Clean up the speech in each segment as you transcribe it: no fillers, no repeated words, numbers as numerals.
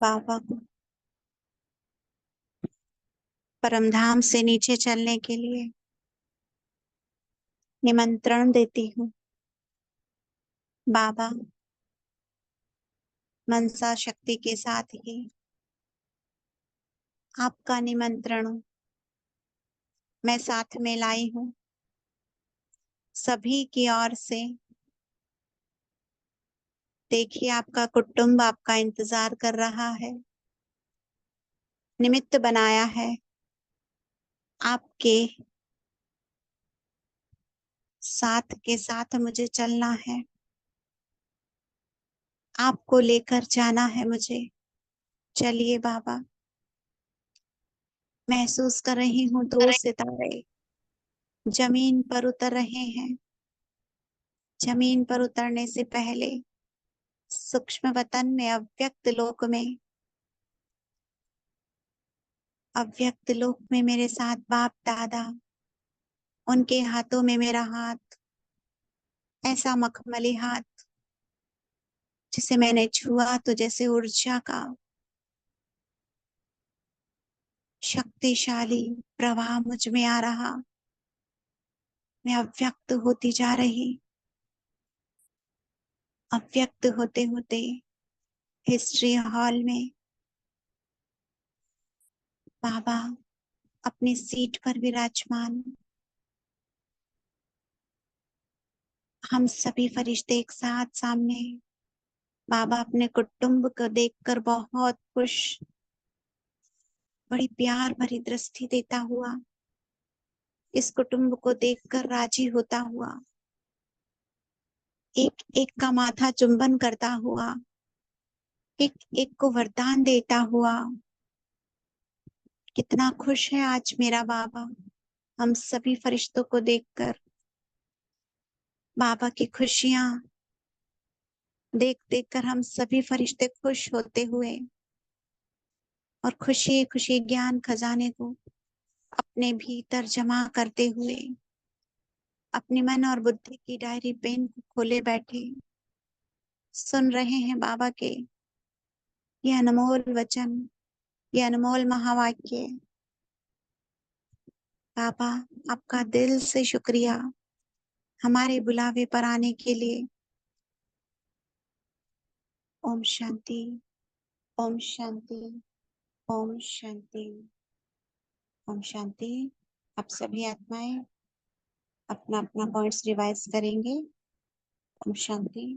बाबा को परमधाम से नीचे चलने के लिए निमंत्रण देती हूँ। बाबा मनसा शक्ति के साथ ही आपका निमंत्रण मैं साथ में लाई हूँ। सभी की ओर से देखिए, आपका कुटुंब आपका इंतजार कर रहा है, निमित्त बनाया है। आपके साथ के साथ मुझे चलना है, आपको लेकर जाना है मुझे। चलिए बाबा। महसूस कर रही हूँ 2 सितारे जमीन पर उतर रहे हैं। जमीन पर उतरने से पहले सूक्ष्म वतन में, अव्यक्त लोक में मेरे साथ बाप दादा, उनके हाथों में मेरा हाथ, ऐसा मखमली हाथ जिसे मैंने छुआ तो जैसे ऊर्जा का शक्तिशाली प्रवाह मुझ में आ रहा। मैं अव्यक्त होती जा रही। अव्यक्त होते होते हिस्ट्री हॉल में बाबा अपनी सीट पर विराजमान, हम सभी फरिश्ते एक साथ सामने। बाबा अपने कुटुंब को देखकर बहुत खुश, बड़ी प्यार भरी दृष्टि देता हुआ, इस कुटुंब को देखकर राजी होता हुआ, एक एक का माथा चुंबन करता हुआ, एक एक को वरदान देता हुआ। कितना खुश है आज मेरा बाबा हम सभी फरिश्तों को देखकर। बाबा की खुशियां देख देख कर हम सभी फरिश्ते खुश होते हुए और खुशी खुशी ज्ञान खजाने को अपने भीतर जमा करते हुए अपने मन और बुद्धि की डायरी पेन को खोले बैठे सुन रहे हैं बाबा के ये अनमोल वचन, ये अनमोल महावाक्य। बाबा आपका दिल से शुक्रिया हमारे बुलावे पर आने के लिए। ओम शांति, ओम शांति, ओम शांति, ओम शांति। आप सभी आत्माएं अपना अपना पॉइंट्स रिवाइज करेंगे। ओम शांति।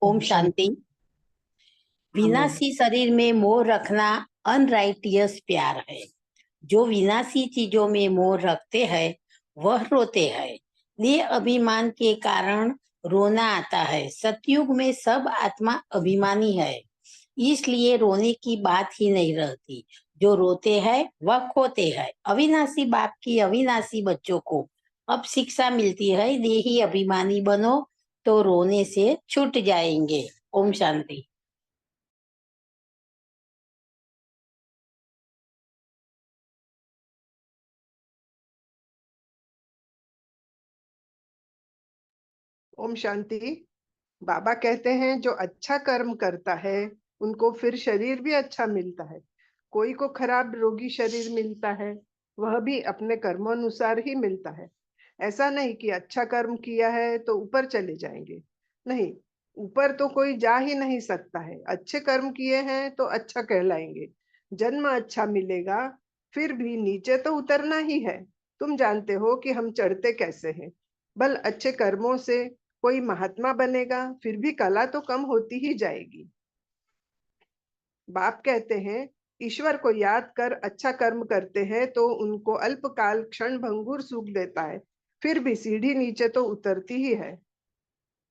ओम शांति। विनाशी शरीर में मोह रखना अनराइटियस प्यार है। जो विनाशी चीजों में मोह रखते हैं वह रोते हैं। ये अभिमान के कारण रोना आता है। सतयुग में सब आत्मा अभिमानी है, इसलिए रोने की बात ही नहीं रहती। जो रोते हैं वह खोते हैं। अविनाशी बाप की अविनाशी बच्चों को अब शिक्षा मिलती है, देही अभिमानी बनो तो रोने से छूट जाएंगे। ओम शांति। ओम शांति। बाबा कहते हैं जो अच्छा कर्म करता है उनको फिर शरीर भी अच्छा मिलता है। कोई को खराब रोगी शरीर मिलता है, वह भी अपने कर्मानुसार ही मिलता है। ऐसा नहीं कि अच्छा कर्म किया है तो ऊपर चले जाएंगे। नहीं, ऊपर तो कोई जा ही नहीं सकता है। अच्छे कर्म किए हैं तो अच्छा कहलाएंगे, जन्म अच्छा मिलेगा। फिर भी नीचे तो उतरना ही है। तुम जानते हो कि हम चढ़ते कैसे हैं। बल अच्छे कर्मों से कोई महात्मा बनेगा, फिर भी कला तो कम होती ही जाएगी। बाप कहते हैं ईश्वर को याद कर अच्छा कर्म करते हैं तो उनको अल्पकाल क्षण भंगुर सुख देता है, फिर भी सीढ़ी नीचे तो उतरती ही है।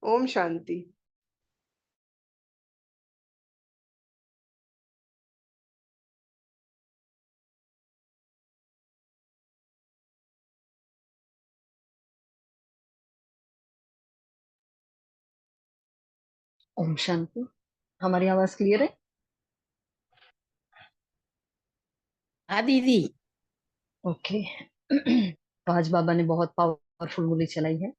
ओम शांति। ओम शांति। हमारी आवाज क्लियर है? हाँ दीदी। ओके। तो आज बाबा ने बहुत पावरफुल गोली चलाई है।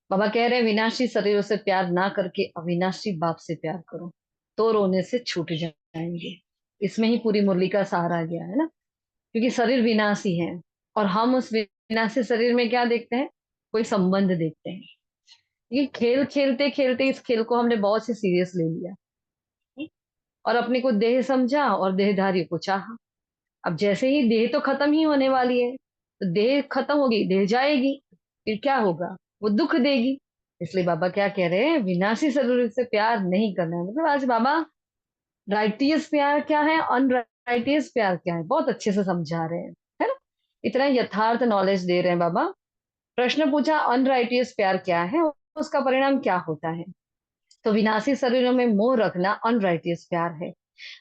बाबा कह रहे हैं विनाशी शरीरों से प्यार ना करके अविनाशी बाप से प्यार करो, तो रोने से छूट जाएंगे। इसमें ही पूरी मुरली का सार आ गया है ना, क्योंकि शरीर विनाशी है और हम उस विनाशी शरीर में क्या देखते हैं? कोई संबंध देखते हैं। ये खेल खेलते खेलते इस खेल को हमने बहुत से सीरियस ले लिया और अपने को देह समझा और देहधारी को चाहा। अब जैसे ही देह तो खत्म ही होने वाली है, तो देह खत्म होगी, देह जाएगी, फिर क्या होगा? वो दुख देगी। इसलिए बाबा क्या कह रहे हैं? विनाशी शरीर से प्यार नहीं करना है। मतलब आज बाबा राइटियस प्यार क्या है, अनराइटियस प्यार क्या है, बहुत अच्छे से समझा रहे हैं, है ना? इतना यथार्थ नॉलेज दे रहे हैं बाबा। प्रश्न पूछा अनराइटियस प्यार क्या है, उसका परिणाम क्या होता है? तो विनाशी शरीरों में मोह रखना अनराइटियस प्यार है।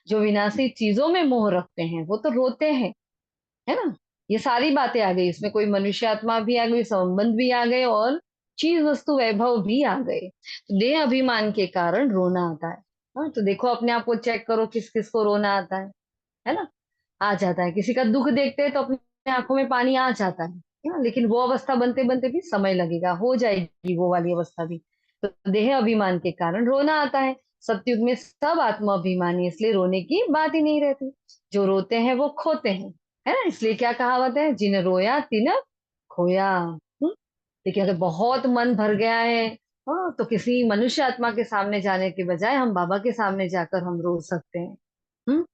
जो विनाशी चीजों में मोह रखते हैं वो तो रोते हैं, है ना? ये सारी बातें आ गई, इसमें कोई मनुष्य आत्मा भी आ गई, संबंध भी आ गए और चीज वस्तु वैभव भी आ गए। तो देह अभिमान के कारण रोना आता है। हाँ, तो देखो अपने आप को चेक करो, किस किस को रोना आता है ना? आ जाता है। किसी का दुख देखते हैं तो अपनी आंखों में पानी आ जाता है ना? लेकिन वो अवस्था बनते बनते भी समय लगेगा, हो जाएगी वो वाली अवस्था भी। तो देह अभिमान के कारण रोना आता है। सतयुग में सब आत्मा अभिमानी, इसलिए रोने की बात ही नहीं रहती। जो रोते हैं वो खोते हैं, है ना? इसलिए क्या कहावत है? जिन रोया तिन खोया। देखिए अगर बहुत मन भर गया है, हाँ, तो किसी मनुष्य आत्मा के सामने जाने के बजाय हम बाबा के सामने जाकर हम रो सकते हैं। हम्म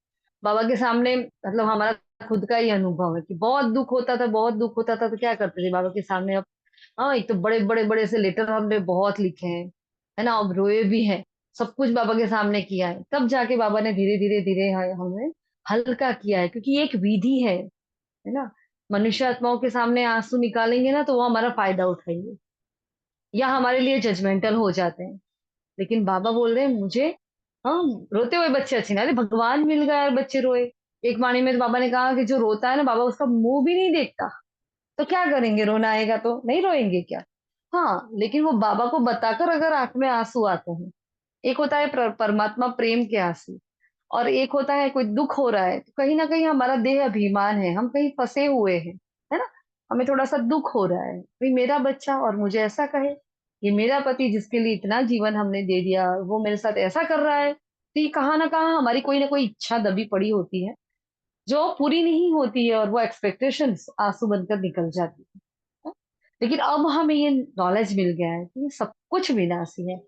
बाबा के सामने मतलब हमारा खुद का ही अनुभव है कि बहुत दुख होता था, बहुत दुख होता था, तो क्या करते थे बाबा के सामने? अब हाँ, एक तो बड़े बड़े बड़े से लेटर हमने बहुत लिखे हैं, है ना? अब रोए भी हैं, सब कुछ बाबा के सामने किया है, तब जाके बाबा ने धीरे धीरे धीरे हमें हल्का किया है, क्योंकि ये एक विधि है ना? मनुष्य आत्माओं के सामने आंसू निकालेंगे ना तो वो हमारा फायदा उठाएंगे या हमारे लिए जजमेंटल हो जाते हैं। लेकिन बाबा बोल रहे हैं मुझे, हाँ, रोते हुए बच्चे अच्छे ना, अरे भगवान मिल गया और बच्चे रोए। एक वाणी में तो बाबा ने कहा कि जो रोता है ना, बाबा उसका मुंह भी नहीं देखता, तो क्या करेंगे? रोना आएगा तो नहीं रोएंगे क्या? हाँ, लेकिन वो बाबा को बताकर अगर आंख में आंसू आते हैं। एक होता है परमात्मा प्रेम के आंसू, और एक होता है कोई दुख हो रहा है, तो कहीं ना कहीं हमारा देह अभिमान है, हम कहीं फंसे हुए हैं, है ना? हमें थोड़ा सा दुख हो रहा है, भाई मेरा बच्चा और मुझे ऐसा कहे, ये मेरा पति जिसके लिए इतना जीवन हमने दे दिया, वो मेरे साथ ऐसा कर रहा है। तो ये कहाँ ना कहाँ हमारी कोई ना कोई इच्छा दबी पड़ी होती है, जो पूरी नहीं होती है, और वो एक्सपेक्टेशंस आंसू बनकर निकल जाती है। लेकिन अब हमें ये नॉलेज मिल गया है कि ये सब कुछ विनाशी है,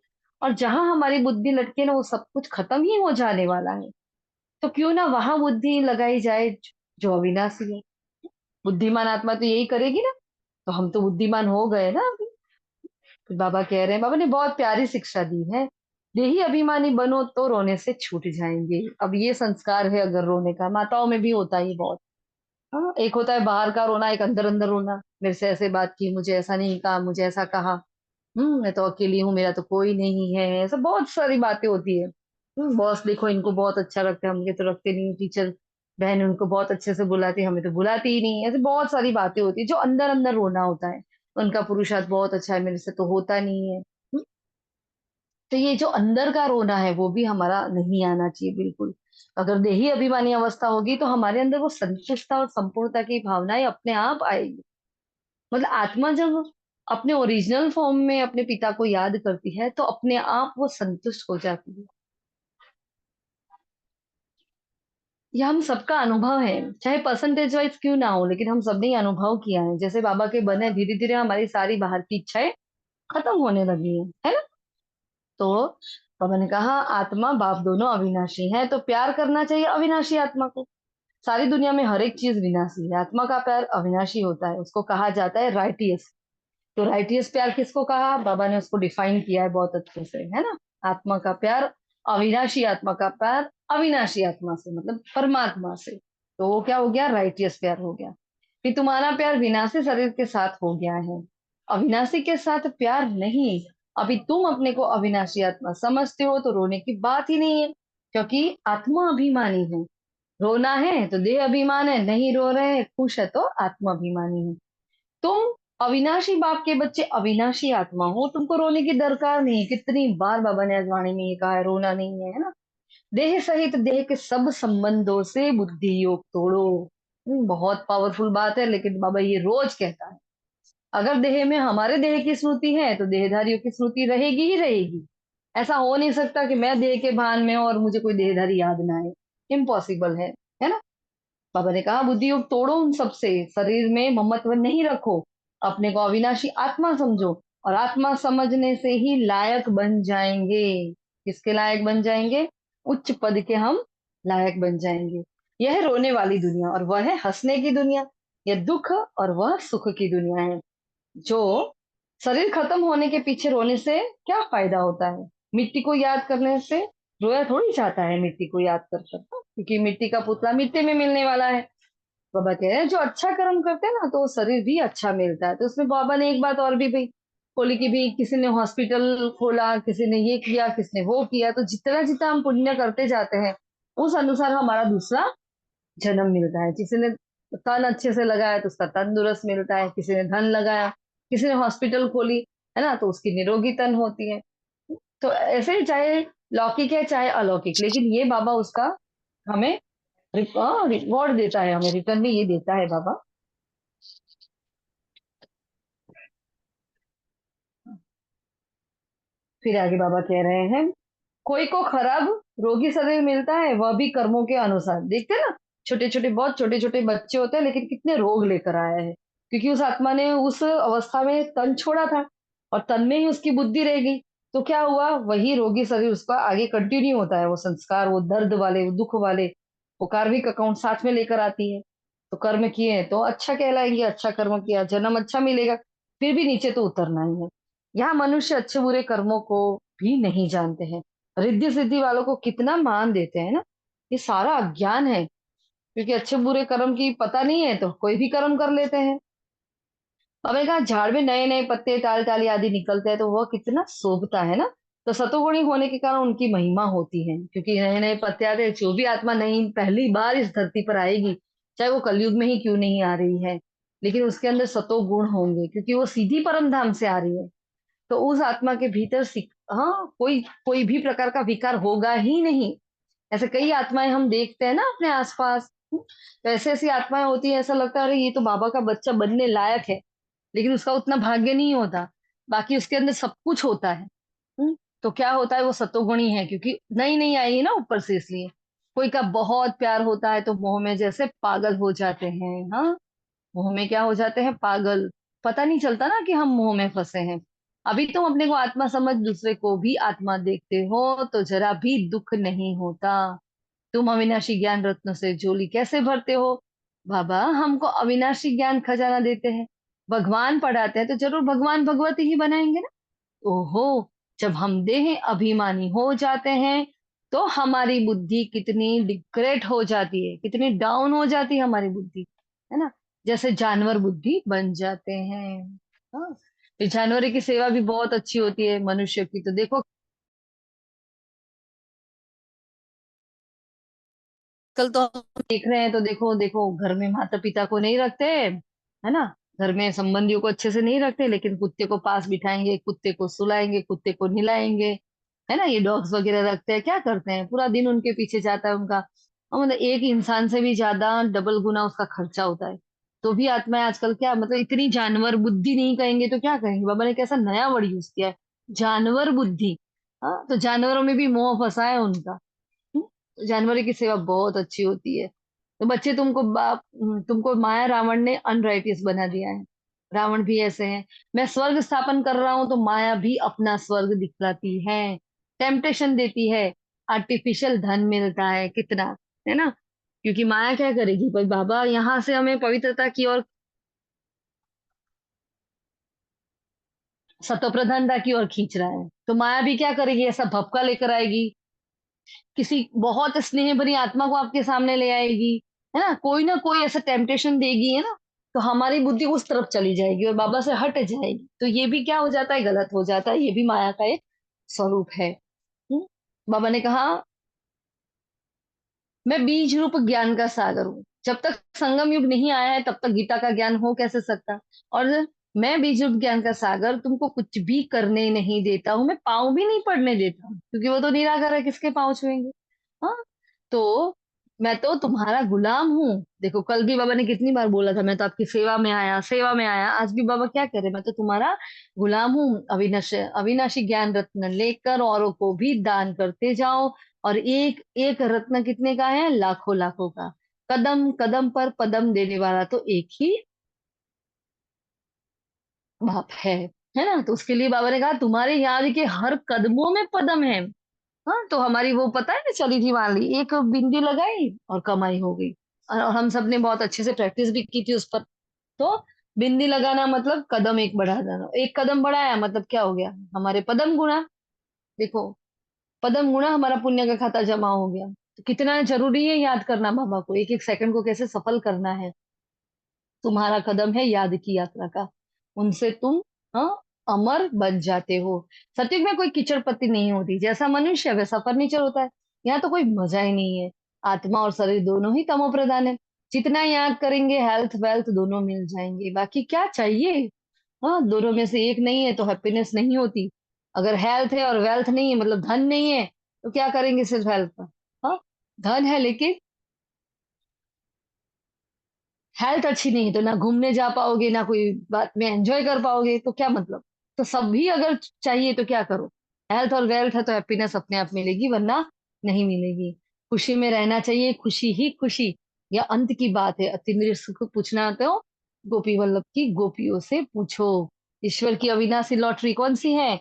और जहां हमारी बुद्धि लटके ना वो सब कुछ खत्म ही हो जाने वाला है। तो क्यों ना वहां बुद्धि लगाई जाए जो अविनाशी है। बुद्धिमान आत्मा तो यही करेगी ना, तो हम तो बुद्धिमान हो गए ना अभी। तो बाबा कह रहे हैं, बाबा ने बहुत प्यारी शिक्षा दी है, देही अभिमानी बनो तो रोने से छूट जाएंगे। अब ये संस्कार है अगर रोने का, माताओं में भी होता है ये बहुत। हाँ, एक होता है बाहर का रोना, एक अंदर अंदर रोना, मेरे से ऐसे बात की, मुझे ऐसा नहीं कहा, मुझे ऐसा कहा, मैं तो अकेली हूँ, मेरा तो कोई नहीं है, ऐसा बहुत सारी बातें होती है। बॉस देखो इनको बहुत अच्छा लगता है, मुझे तो रखते नहीं, टीचर बहन उनको बहुत अच्छे से बुलाती है, हमें तो बुलाती ही नहीं, ऐसे बहुत सारी बातें होती है जो अंदर अंदर रोना होता है। उनका पुरुषार्थ बहुत अच्छा है, मेरे से तो होता नहीं है। तो ये जो अंदर का रोना है वो भी हमारा नहीं आना चाहिए बिल्कुल। अगर देही अभिमानी अवस्था होगी तो हमारे अंदर वो संतुष्टता और संपूर्णता की भावनाएं अपने आप आएगी। मतलब आत्मा जब अपने ओरिजिनल फॉर्म में अपने पिता को याद करती है तो अपने आप वो संतुष्ट हो जाती है। ये हम सबका अनुभव है, चाहे परसेंटेज वाइज क्यों ना हो, लेकिन हम सबने ये अनुभव किया है। जैसे बाबा के बने धीरे धीरे हमारी सारी बाहर की इच्छाएं खत्म होने लगी है ना? तो बाबा ने कहा आत्मा बाप दोनों अविनाशी है, तो प्यार करना चाहिए अविनाशी आत्मा को। सारी दुनिया में हर एक चीज विनाशी है, आत्मा का प्यार अविनाशी होता है, उसको कहा जाता है राइटियस। तो राइटियस प्यार किसको कहा? बाबा ने उसको डिफाइन किया है बहुत अच्छे से, है ना? आत्मा का प्यार अविनाशी, आत्मा का प्यार अविनाशी आत्मा से, मतलब परमात्मा से। तो वो क्या हो गया? राइटियस प्यार हो गया। फिर तुम्हारा प्यार विनाशी शरीर के साथ हो गया है, अविनाशी के साथ प्यार नहीं। अभी तुम अपने को अविनाशी आत्मा समझते हो तो रोने की बात ही नहीं है, क्योंकि आत्मा अभिमानी है। रोना है तो देह अभिमान है, नहीं रो रहे हैं खुश है तो आत्मा अभिमानी है। तुम अविनाशी बाप के बच्चे अविनाशी आत्मा हो, तुमको रोने की दरकार नहीं है। कितनी बार बाबा ने अजवाणी में ये कहा है, रोना नहीं है, है ना? देह सहित देह के सब संबंधों से बुद्धि योग तोड़ो, बहुत पावरफुल बात है, लेकिन बाबा ये रोज कहता है, अगर देह में हमारे देह की स्मृति है तो देहधारियों की स्मृति रहेगी ही रहेगी। ऐसा हो नहीं सकता कि मैं देह के भान में हूं और मुझे कोई देहधारी याद ना आए, इम्पॉसिबल है ना। बाबा ने कहा बुद्धि योग तोड़ो उन सबसे, शरीर में ममत्व नहीं रखो, अपने को अविनाशी आत्मा समझो, और आत्मा समझने से ही लायक बन जाएंगे। किसके लायक बन जाएंगे? उच्च पद के हम लायक बन जाएंगे। यह है रोने वाली दुनिया और वह है हंसने की दुनिया। यह दुख और वह सुख की दुनिया है। जो शरीर खत्म होने के पीछे रोने से क्या फायदा होता है? मिट्टी को याद करने से रोया थोड़ी जाता है मिट्टी को याद कर कर, क्योंकि मिट्टी का पुतला मिट्टी में मिलने वाला है। बाबा कह रहे हैं जो अच्छा कर्म करते हैं ना तो शरीर भी अच्छा मिलता है। तो उसमें बाबा ने एक बात और भी भाई खोली कि भी किसी ने हॉस्पिटल खोला, किसी ने ये किया, किसी ने वो किया, तो जितना जितना हम पुण्य करते जाते हैं उस अनुसार हमारा दूसरा जन्म मिलता है। किसी ने तन अच्छे से लगाया तो उसका तंदुरुस्त मिलता है, किसी ने धन लगाया, किसी ने हॉस्पिटल खोली, है ना, तो उसकी निरोगी तन होती है। तो ऐसे ही चाहे लौकिक है चाहे अलौकिक, लेकिन ये बाबा उसका हमें रिवॉर्ड देता है, हमें रिटर्न में ये देता है बाबा। फिर आगे बाबा कह रहे हैं, कोई को खराब रोगी शरीर मिलता है, वह भी कर्मों के अनुसार। देखते हैं ना, छोटे छोटे बहुत छोटे छोटे बच्चे होते हैं लेकिन कितने रोग लेकर आए हैं, क्योंकि उस आत्मा ने उस अवस्था में तन छोड़ा था और तन में ही उसकी बुद्धि रह गई। तो क्या हुआ, वही रोगी शरीर उसका आगे कंटिन्यू होता है, वो संस्कार, वो दर्द वाले, वो दुख वाले, वो कार्मिक अकाउंट साथ में लेकर आती है। तो कर्म किए हैं तो अच्छा कहलाएंगे, अच्छा कर्म किया जन्म अच्छा मिलेगा, फिर भी नीचे तो उतरना ही है। यहाँ मनुष्य अच्छे बुरे कर्मों को भी नहीं जानते हैं। रिद्धि सिद्धि वालों को कितना मान देते हैं ना, ये सारा अज्ञान है, क्योंकि अच्छे बुरे कर्म की पता नहीं है तो कोई भी कर्म कर लेते हैं। हमें कहा झाड़ में नए नए पत्ते टाल टाली आदि निकलते हैं तो वह कितना शोभता है ना। तो सतोगुणी होने के कारण उनकी महिमा होती है, क्योंकि नए नए पत्ते आते हैं। जो भी आत्मा नहीं पहली बार इस धरती पर आएगी, चाहे वो कलयुग में ही क्यों नहीं आ रही है, लेकिन उसके अंदर सतोगुण होंगे, क्योंकि वो सीधी परम धाम से आ रही है। तो उस आत्मा के भीतर हाँ, कोई कोई भी प्रकार का विकार होगा ही नहीं। ऐसे कई आत्माएं हम देखते हैं ना अपने आसपास। तो ऐसे ऐसी आत्माएं होती है, ऐसा लगता है अरे ये तो बाबा का बच्चा बनने लायक है, लेकिन उसका उतना भाग्य नहीं होता। बाकी उसके अंदर सब कुछ होता है। तो क्या होता है, वो सतोगुणी है, क्योंकि नई नई आई है ना ऊपर से, इसलिए। कोई का बहुत प्यार होता है तो मोह में जैसे पागल हो जाते हैं। हाँ, मोह में क्या हो जाते हैं, पागल। पता नहीं चलता ना कि हम मोह में फंसे हैं। अभी तुम अपने को आत्मा समझ दूसरे को भी आत्मा देखते हो तो जरा भी दुख नहीं होता। तुम अविनाशी ज्ञान रत्नों से झोली कैसे भरते हो? बाबा हमको अविनाशी ज्ञान खजाना देते हैं, भगवान पढ़ाते हैं तो जरूर भगवान भगवती ही बनाएंगे ना। ओहो, जब हम देह अभिमानी हो जाते हैं तो हमारी बुद्धि कितनी डिग्रेड हो जाती है, कितनी डाउन हो जाती है हमारी बुद्धि, है ना। जैसे जानवर बुद्धि बन जाते हैं। हाँ, तो जानवरों की सेवा भी बहुत अच्छी होती है, मनुष्य की तो देखो कल तो हम देख रहे हैं, तो देखो देखो घर में माता पिता को नहीं रखते, है ना, घर में संबंधियों को अच्छे से नहीं रखते, लेकिन कुत्ते को पास बिठाएंगे, कुत्ते को सुलाएंगे, कुत्ते को नहलाएंगे, है ना। ये डॉग्स वगैरह रखते हैं, क्या करते हैं, पूरा दिन उनके पीछे जाता है उनका, और मतलब एक इंसान से भी ज्यादा डबल गुना उसका खर्चा होता है। तो भी आत्माएं आजकल क्या मतलब इतनी जानवर बुद्धि नहीं कहेंगे तो क्या कहेंगे, बाबा ने कैसा नया वर्ड यूज किया है, जानवर बुद्धि। हाँ, तो जानवरों में भी मोह फंसा है उनका। जानवरों की सेवा बहुत अच्छी होती है। तो बच्चे तुमको माया रावण ने अनराइटियस बना दिया है। रावण भी ऐसे हैं। मैं स्वर्ग स्थापन कर रहा हूं तो माया भी अपना स्वर्ग दिखलाती है, टेम्पटेशन देती है, आर्टिफिशियल धन मिलता है कितना, है ना। क्योंकि माया क्या करेगी भाई, बाबा यहाँ से हमें पवित्रता की ओर, सतो प्रधानता की ओर खींच रहा है, तो माया भी क्या करेगी, ऐसा भपका लेकर आएगी, किसी बहुत स्नेह भरी आत्मा को आपके सामने ले आएगी, है ना कोई ऐसा टेम्पटेशन देगी, है ना। तो हमारी बुद्धि उस तरफ चली जाएगी और बाबा से हट जाएगी, तो ये भी क्या हो जाता है, गलत हो जाता है, ये भी माया का एक स्वरूप है। हम्म? बाबा ने कहा मैं बीज रूप ज्ञान का सागर हूँ। जब तक संगम युग नहीं आया है तब तक गीता का ज्ञान हो कैसे सकता। और मैं बीज रूप ज्ञान का सागर तुमको कुछ भी करने नहीं देता हूँ, मैं पाँव भी नहीं पड़ने देता हूँ, क्योंकि वो तो निराकार है, किसके पाँव छुएंगे। हाँ, तो मैं तो तुम्हारा गुलाम हूँ। देखो कल भी बाबा ने कितनी बार बोला था, मैं तो आपकी सेवा में आया, सेवा में आया। आज भी बाबा क्या करे, मैं तो तुम्हारा गुलाम हूँ। अविनाशी अविनाशी ज्ञान रत्न लेकर औरों को भी दान करते जाओ। और एक एक रत्न कितने का है? लाखों लाखों का। कदम कदम पर पदम देने वाला तो एक ही बाप है ना। तो उसके लिए बाबा ने कहा तुम्हारे याद के हर कदमों में पदम है। हाँ, तो हमारी वो पता है ना चली थी वाली, एक बिंदी लगाई और कमाई हो गई। और हम सब ने बहुत अच्छे से प्रैक्टिस भी की थी उस पर। तो बिंदी लगाना मतलब कदम एक बढ़ा देना, एक कदम बढ़ाया मतलब क्या हो गया? हमारे पदम गुणा। देखो, पदम गुणा हमारा पुण्य का खाता जमा हो गया। तो कितना जरूरी है याद करना बाबा को, एक एक सेकंड को कैसे सफल करना है। तुम्हारा कदम है याद की यात्रा का, उनसे तुम हाँ अमर बन जाते हो। सत्युग में कोई कीचड़ पत्ती नहीं होती, जैसा मनुष्य वैसा फर्नीचर होता है। यहाँ तो कोई मजा ही नहीं है। आत्मा और शरीर दोनों ही तमो प्रधान है। जितना याद करेंगे हेल्थ वेल्थ दोनों मिल जाएंगे, बाकी क्या चाहिए। हाँ, दोनों में से एक नहीं है तो हैप्पीनेस नहीं होती। अगर हेल्थ है और वेल्थ नहीं है मतलब धन नहीं है, तो क्या करेंगे सिर्फ हेल्थ का। हाँ, धन है लेकिन हेल्थ अच्छी नहीं है तो ना घूमने जा पाओगे, ना कोई बात में एंजॉय कर पाओगे, तो क्या मतलब। तो सब भी अगर चाहिए तो क्या करो। हेल्थ और वेल्थ है तो हैप्पीनेस अपने आप मिलेगी, वरना नहीं मिलेगी। खुशी में रहना चाहिए, खुशी ही खुशी। यह अंत की बात है। अतीन्द्रिय सुख पूछना तो गोपी वल्लभ की गोपियों से पूछो। ईश्वर की अविनाशी लॉटरी कौन सी है?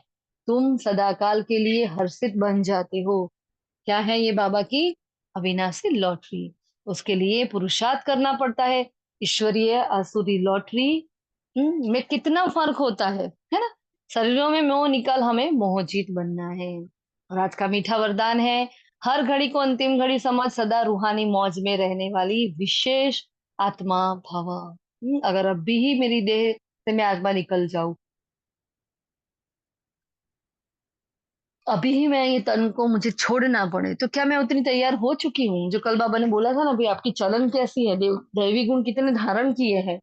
तुम सदाकाल के लिए हर्षित बन जाते हो। क्या है ये बाबा की अविनाशी लॉटरी? उसके लिए पुरुषार्थ करना पड़ता है। ईश्वरीय आसुरी लॉटरी में कितना फर्क होता है ना। शरीरों में मोह निकाल हमें मोहजीत बनना है। और आज का मीठा वरदान है, हर घड़ी को अंतिम घड़ी समझ सदा रूहानी मौज में रहने वाली विशेष आत्मा भव। अगर अब भी ही मेरी देह से मैं आत्मा निकल जाऊं, अभी ही मैं ये तन को मुझे छोड़ना पड़े, तो क्या मैं उतनी तैयार हो चुकी हूँ? जो कल बाबा ने बोला था ना, अभी आपकी चलन कैसी है, दैवी गुण कितने धारण किए हैं।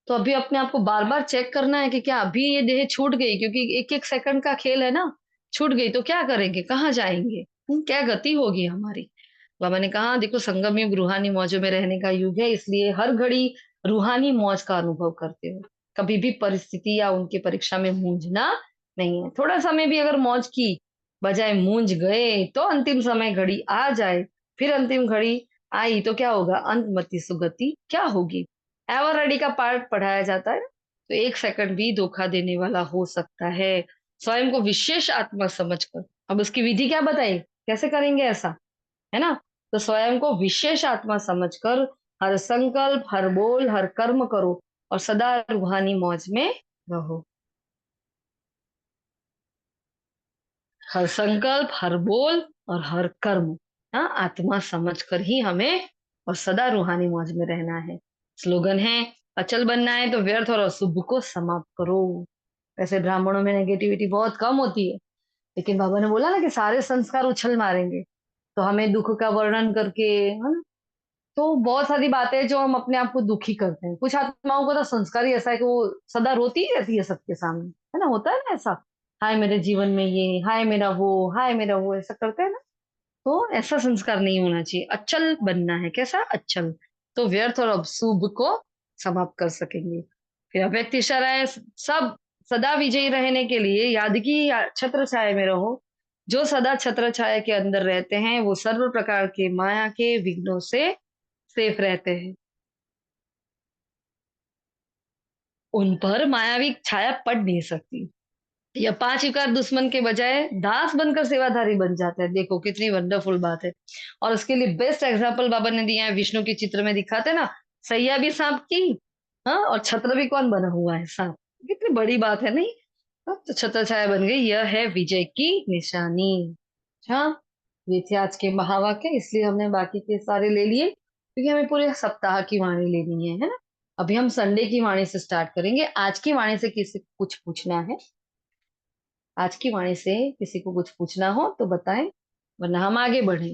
तो अभी अपने आप को बार बार चेक करना है कि क्या अभी ये देह छूट गई, क्योंकि एक एक सेकंड का खेल है ना। छूट गई तो क्या करेंगे, कहाँ जाएंगे, क्या गति होगी हमारी। बाबा ने कहा देखो, संगम युग रूहानी मौजों में रहने का युग है, इसलिए हर घड़ी रूहानी मौज का अनुभव करते हो। कभी भी परिस्थिति या उनकी परीक्षा में मूंझना नहीं है। थोड़ा समय भी अगर मौज की बजाय मूंझ गए तो अंतिम समय घड़ी आ जाए, फिर अंतिम घड़ी आई तो क्या होगा, अंतमति सुगति क्या होगी। एवर रेडी का पार्ट पढ़ाया जाता है, तो एक सेकंड भी धोखा देने वाला हो सकता है। स्वयं को विशेष आत्मा समझकर, अब उसकी विधि क्या बताई, कैसे करेंगे ऐसा, है ना। तो स्वयं को विशेष आत्मा समझकर हर संकल्प, हर बोल, हर कर्म करो और सदा रूहानी मौज में रहो। हर संकल्प, हर बोल और हर कर्म, हाँ, आत्मा समझकर ही हमें और सदा रूहानी मौज में रहना है। स्लोगन है, अचल बनना है तो व्यर्थ और अशुभ को समाप्त करो। वैसे ब्राह्मणों में नेगेटिविटी बहुत कम होती है, लेकिन बाबा ने बोला ना कि सारे संस्कार उछल मारेंगे, तो हमें दुख का वर्णन करके, है ना। तो बहुत सारी बातें हैं जो हम अपने आप को दुखी करते हैं। कुछ आत्माओं का तो संस्कार ही ऐसा है कि वो सदा रोती ही रहती है सबके सामने, है ना, होता है ना ऐसा। हाय मेरे जीवन में ये, हाय मेरा वो, हाय मेरा वो, ऐसा करते हैं ना। तो ऐसा संस्कार नहीं होना चाहिए, अचल बनना है। कैसा अचल? तो व्यर्थ और अशुभ को समाप्त कर सकेंगे। फिर अव्यक्त इशारा है, सब सदा विजयी रहने के लिए याद की छत्र छाया में रहो। जो सदा छत्र छाया के अंदर रहते हैं वो सर्व प्रकार के माया के विघ्नों से सेफ रहते हैं। उन पर मायावी छाया पड़ नहीं सकती। या पांच विकार दुश्मन के बजाय दास बनकर सेवाधारी बन जाता है। देखो कितनी वंडरफुल बात है। और उसके लिए बेस्ट एग्जाम्पल बाबा ने दिया है, विष्णु के चित्र में दिखाते हैं ना, सैया भी सांप की, हाँ, और छत्र भी कौन बना हुआ है, सांप। कितनी बड़ी बात है नहीं। हाँ, तो छत्र छाया बन गई, यह है विजय की निशानी। हाँ, ये थे आज के महावाक्य, इसलिए हमने बाकी के सारे ले लिए क्योंकि हमें पूरे सप्ताह की वाणी लेनी है ना। अभी हम संडे की वाणी से स्टार्ट करेंगे। आज की वाणी से किसी को कुछ पूछना है, आज की वाणी से किसी को कुछ पूछना हो तो बताएं, वरना हम आगे बढ़े।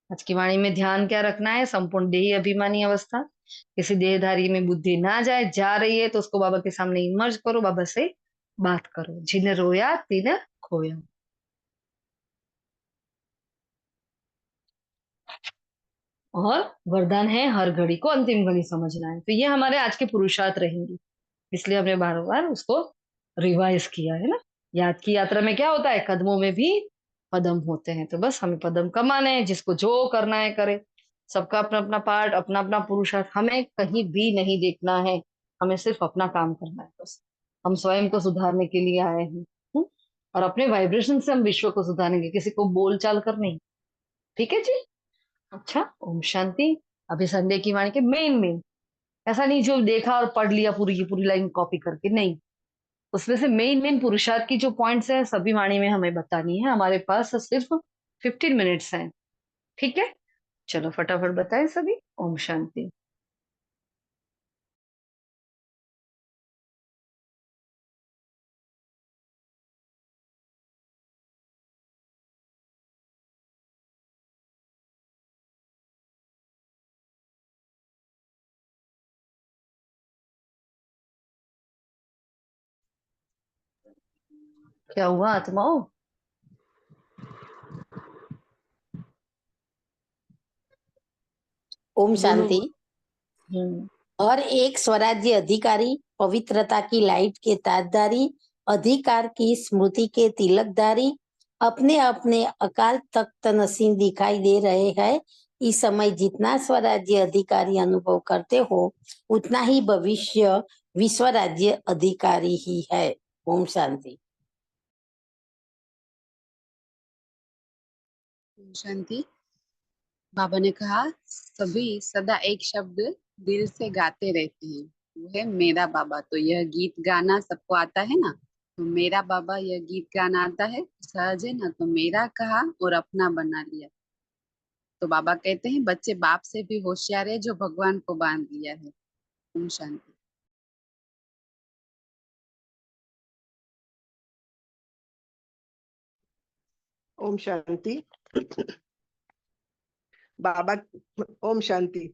आज की वाणी में ध्यान क्या रखना है, संपूर्ण देही अभिमानी अवस्था। किसी देहधारी में बुद्धि ना जाए, जा रही है तो उसको बाबा के सामने इमर्ज करो, बाबा से बात करो। जिन रोया तिन खोया। और वरदान है हर घड़ी को अंतिम घड़ी समझना है। तो ये हमारे आज के पुरुषार्थ रहेंगे, इसलिए हमने बार बार उसको रिवाइज किया है ना। याद की यात्रा में क्या होता है, कदमों में भी पदम होते हैं, तो बस हमें पदम कमाने हैं, जिसको जो करना है करे। सबका अपना अपना पार्ट, अपना अपना पुरुषार्थ, हमें कहीं भी नहीं देखना है, हमें सिर्फ अपना काम करना है बस। हम स्वयं को सुधारने के लिए आए हैं। हम्म? और अपने वाइब्रेशन से हम विश्व को सुधारेंगे, किसी को बोल चाल कर नहीं। ठीक है जी। अच्छा, ओम शांति। अभी संडे की वाणी के मेन ऐसा नहीं जो देखा और पढ़ लिया पूरी की पूरी लाइन कॉपी करके, नहीं। उसमें से मेन पुरुषार्थ की जो पॉइंट्स है सभी वाणी में हमें बतानी है। हमारे पास सिर्फ 15 मिनट्स हैं। ठीक है, चलो फटाफट बताएं सभी। ओम शांति। क्या हुआ आत्माओं? ओम बोलो। शांति। हम्म। और एक स्वराज्य अधिकारी, पवित्रता की लाइट के ताजदारी, अधिकार की स्मृति के तिलकधारी, अपने अपने अकाल तख्त नसीम दिखाई दे रहे हैं। इस समय जितना स्वराज्य अधिकारी अनुभव करते हो, उतना ही भविष्य विश्व राज्य अधिकारी ही है। ओम शांति। शांति। बाबा ने कहा सभी सदा एक शब्द दिल से गाते रहते हैं, वो है मेरा बाबा। तो यह गीत गाना सबको आता है ना, तो मेरा बाबा यह गीत गाना आता है, सहज है ना। तो मेरा कहा और अपना बना लिया। तो बाबा कहते हैं बच्चे बाप से भी होशियार है जो भगवान को बांध लिया है। ओम शांति। ओम शांति। बाबा, ओम शांति।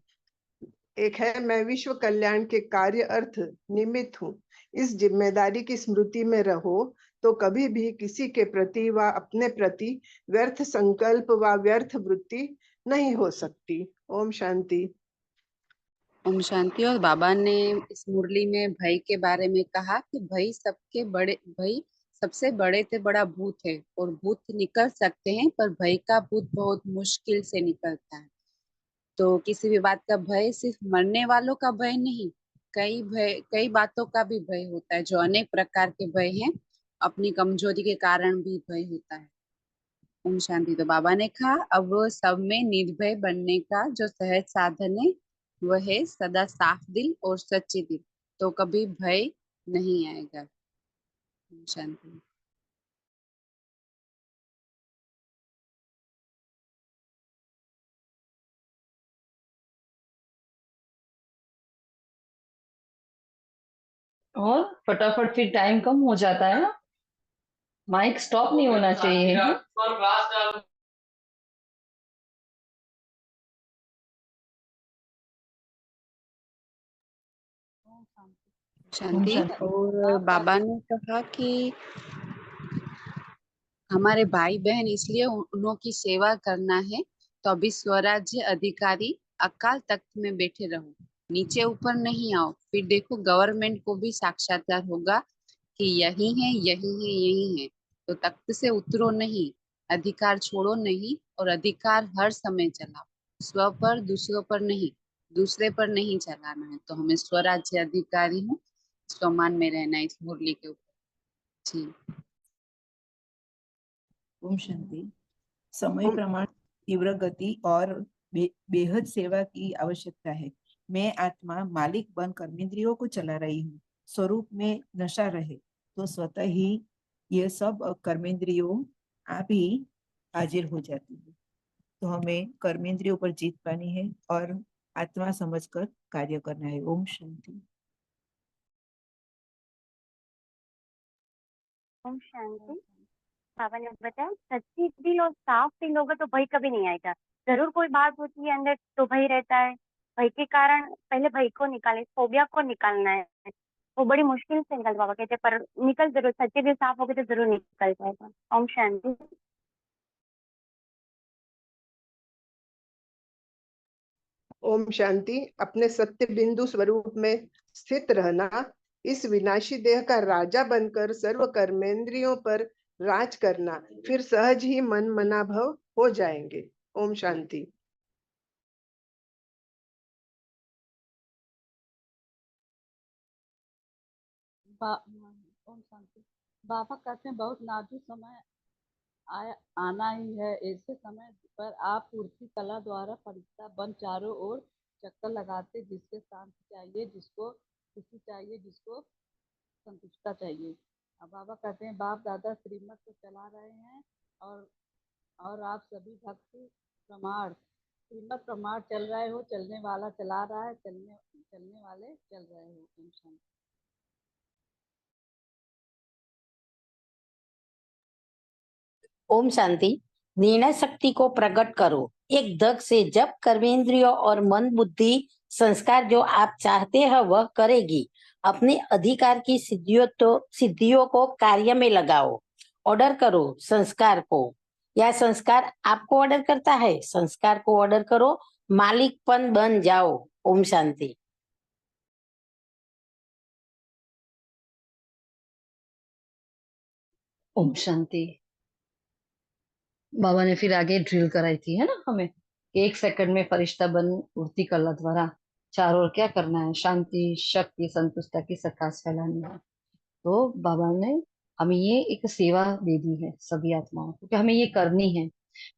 एक है, मैं विश्व कल्याण के कार्य अर्थ निमित्त हूँ। इस जिम्मेदारी की स्मृति में रहो तो कभी भी किसी के प्रति व अपने प्रति व्यर्थ संकल्प व व्यर्थ वृत्ति नहीं हो सकती। ओम शांति। ओम शांति। और बाबा ने इस मुरली में भय के बारे में कहा कि भय सबसे बड़े से बड़ा भूत है, और भूत निकल सकते हैं पर भय का भूत बहुत मुश्किल से निकलता है। तो किसी भी बात का भय सिर्फ मरने वालों का भय नहीं, कई बातों का भी भय होता है, जो अनेक प्रकार के भय हैं। अपनी कमजोरी के कारण भी भय होता है। ओम शांति। तो बाबा ने कहा अब सब में निर्भय बनने का जो सहज साधन है, वह है सदा साफ दिल और सच्चे दिल, तो कभी भय नहीं आएगा। ओम शांति। और फटाफट फिर टाइम कम हो जाता है ना, माइक स्टॉप नहीं होना चाहिए। शांति। और बाबा ने कहा कि हमारे भाई बहन इसलिए उन्हों की सेवा करना है। तो अभी स्वराज्य अधिकारी अकाल तख्त में बैठे रहो, नीचे ऊपर नहीं आओ। फिर देखो गवर्नमेंट को भी साक्षात्कार होगा कि यही है यही है यही है। तो तख्त से उतरो नहीं, अधिकार छोड़ो नहीं, और अधिकार हर समय चलाओ। स्व पर दूसरों पर नहीं, दूसरे पर नहीं चलाना है। तो हमें स्वराज्य अधिकारी हूँ, स्वमान में रहना है इस मुरली के ऊपर। जी। ओम शांति। समय ओम प्रमाण तीव्र गति और बेहद सेवा की आवश्यकता है। मैं आत्मा मालिक बन कर्मेंद्रियों को चला रही हूँ। स्वरूप में नशा रहे तो स्वतः ही ये सब कर्मेंद्रियों आप ही हाजिर हो जाती है। तो हमें कर्मेंद्रियों पर जीत पानी है और आत्मा समझकर कार्य करना है। ओम शांति। ओम शांति। बाबा ने बताया सच्ची दिल और साफ दिल होगा तो भय कभी नहीं आएगा। जरूर कोई बात होती है अंदर तो भय रहता है। भय के कारण पहले भय को निकाले, फोबिया को निकालना है। वो बड़ी मुश्किल से निकल, बाबा कहते पर निकल जरूर। सच्चे दिल साफ होगे तो जरूर निकल जाएगा। ओम शांति। ओम शांति। अपने सत्य बिंदु स्वरूप में स्थित रहना, इस विनाशी देह का राजा बनकर सर्व कर्मेंद्रियों पर राज करना, फिर सहज ही मन मनाभव हो जाएंगे। ओम शांति। ओम शांति। बाबा कहते हैं बहुत नाजुक समय आना ही है। ऐसे समय पर आप पूर्ति कला द्वारा फरिश्ता बन चारों ओर चक्कर लगाते, जिसके शांति चाहिए, जिसको खुशी चाहिए, जिसको संतुष्टता चाहिए। अब बाबा कहते हैं बाप दादा श्रीमत को चला रहे हैं और आप सभी भक्त प्रमाण श्रीमत प्रमाण चल रहे हो। चलने वाला चला रहा है, चलने वाले चल रहे हो। ओम शांति। निर्णय शक्ति को प्रकट करो एक दग से। जब कर्मेंद्रियों और मन बुद्धि संस्कार जो आप चाहते हैं वह करेगी। अपने अधिकार की सिद्धियों को कार्य में लगाओ। ऑर्डर करो संस्कार को, या संस्कार आपको ऑर्डर करता है? संस्कार को ऑर्डर करो, मालिकपन बन जाओ। ओम शांति। ओम शांति। बाबा ने फिर आगे ड्रिल कराई थी, है ना, हमें कि 1 सेकंड में फरिश्ता बन उड़ती कला द्वारा चारों ओर क्या करना है, शांति, शक्ति, संतुष्टता की सकाश फैलानी है। तो बाबा ने हमें ये एक सेवा दे दी है सभी आत्माओं को कि हमें ये करनी है।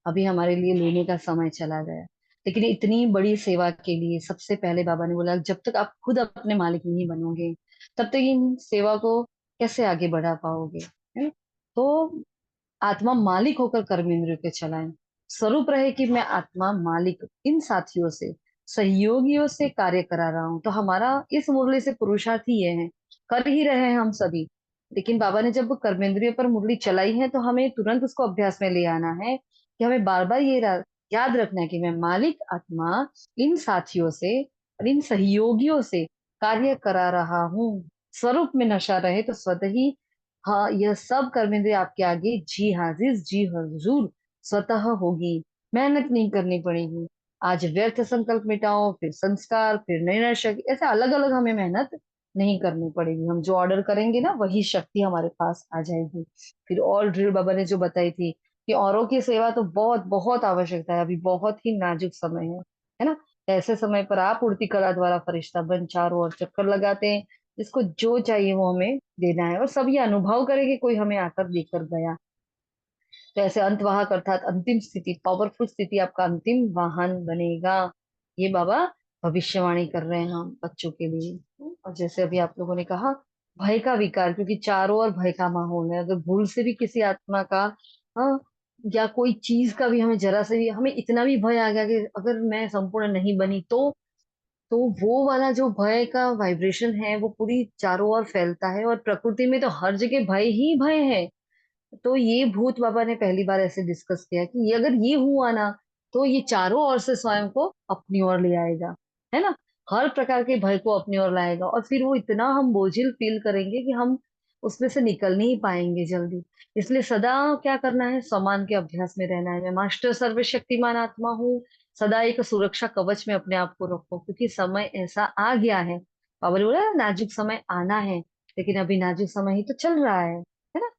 अभी हमारे लिए लेने का समय चला गया, लेकिन इतनी बड़ी सेवा के लिए सबसे पहले बाबा ने बोला जब तक आप खुद अपने मालिक नहीं बनोगे तब तक इन सेवा को कैसे आगे बढ़ा पाओगे, है ना? तो आत्मा मालिक होकर कर्मेंद्रियों के चलाएं। स्वरूप रहे कि मैं आत्मा मालिक इन साथियों से, सहयोगियों से कार्य करा रहा हूं। तो हमारा इस मुरली से पुरुषार्थ ही ये है, कर ही रहे हैं हम सभी। लेकिन बाबा ने जब कर्मेंद्रियों पर मुरली चलाई है तो हमें तुरंत उसको अभ्यास में ले आना है कि हमें बार बार ये याद रखना है कि मैं मालिक आत्मा इन साथियों से और इन सहयोगियों से कार्य करा रहा हूँ। स्वरूप में नशा रहे तो स्वतः ही, हाँ, यह सब कर्मेंद्रिय आपके आगे जी हाजिर जी हजूर स्वतः होगी। मेहनत नहीं करनी पड़ेगी। आज व्यर्थ संकल्प मिटाओ, फिर संस्कार, फिर निर्णय शक्ति, ऐसे अलग अलग हमें मेहनत नहीं करनी पड़ेगी। हम जो ऑर्डर करेंगे ना वही शक्ति हमारे पास आ जाएगी। फिर और ड्रिल बाबा ने जो बताई थी कि औरों की सेवा तो बहुत बहुत आवश्यकता है, अभी बहुत ही नाजुक समय है ना? ऐसे समय पर आप उड़ती कला द्वारा फरिश्ता बन चारों ओर चक्कर लगाते हैं। जिसको जो चाहिए वो हमें देना है, और सब ये अनुभव करे कि कोई हमें आकर देकर गया। तो ऐसे अंतवाहक अर्थात अंतिम स्थिति, पावरफुल स्थिति आपका अंतिम वाहन बनेगा। ये बाबा भविष्यवाणी कर रहे हैं हम बच्चों के लिए। और जैसे अभी आप लोगों ने कहा भय का विकार, क्योंकि चारों ओर भय का माहौल है। अगर भूल से भी किसी आत्मा का, हाँ, या कोई चीज का भी हमें जरा से भी, हमें इतना भी भय आ गया कि अगर मैं संपूर्ण नहीं बनी तो वो वाला जो भय का वाइब्रेशन है वो पूरी चारों ओर फैलता है। और प्रकृति में तो हर जगह भय ही भय है। तो ये भूत बाबा ने पहली बार ऐसे डिस्कस किया कि ये अगर ये हुआ ना तो ये चारों ओर से स्वयं को अपनी ओर ले आएगा, है ना? हर प्रकार के भय को अपनी ओर लाएगा, और फिर वो इतना हम बोझिल फील करेंगे कि हम उसमें से निकल नहीं पाएंगे जल्दी। इसलिए सदा क्या करना है, समान के अभ्यास में रहना है। मैं मास्टर सर्वशक्तिमान आत्मा हूँ, सदा एक सुरक्षा कवच में अपने आप को रखो, क्योंकि समय ऐसा आ गया है। बाबा ने बोला नाजुक समय आना है, लेकिन अभी नाजुक समय ही तो चल रहा है ना?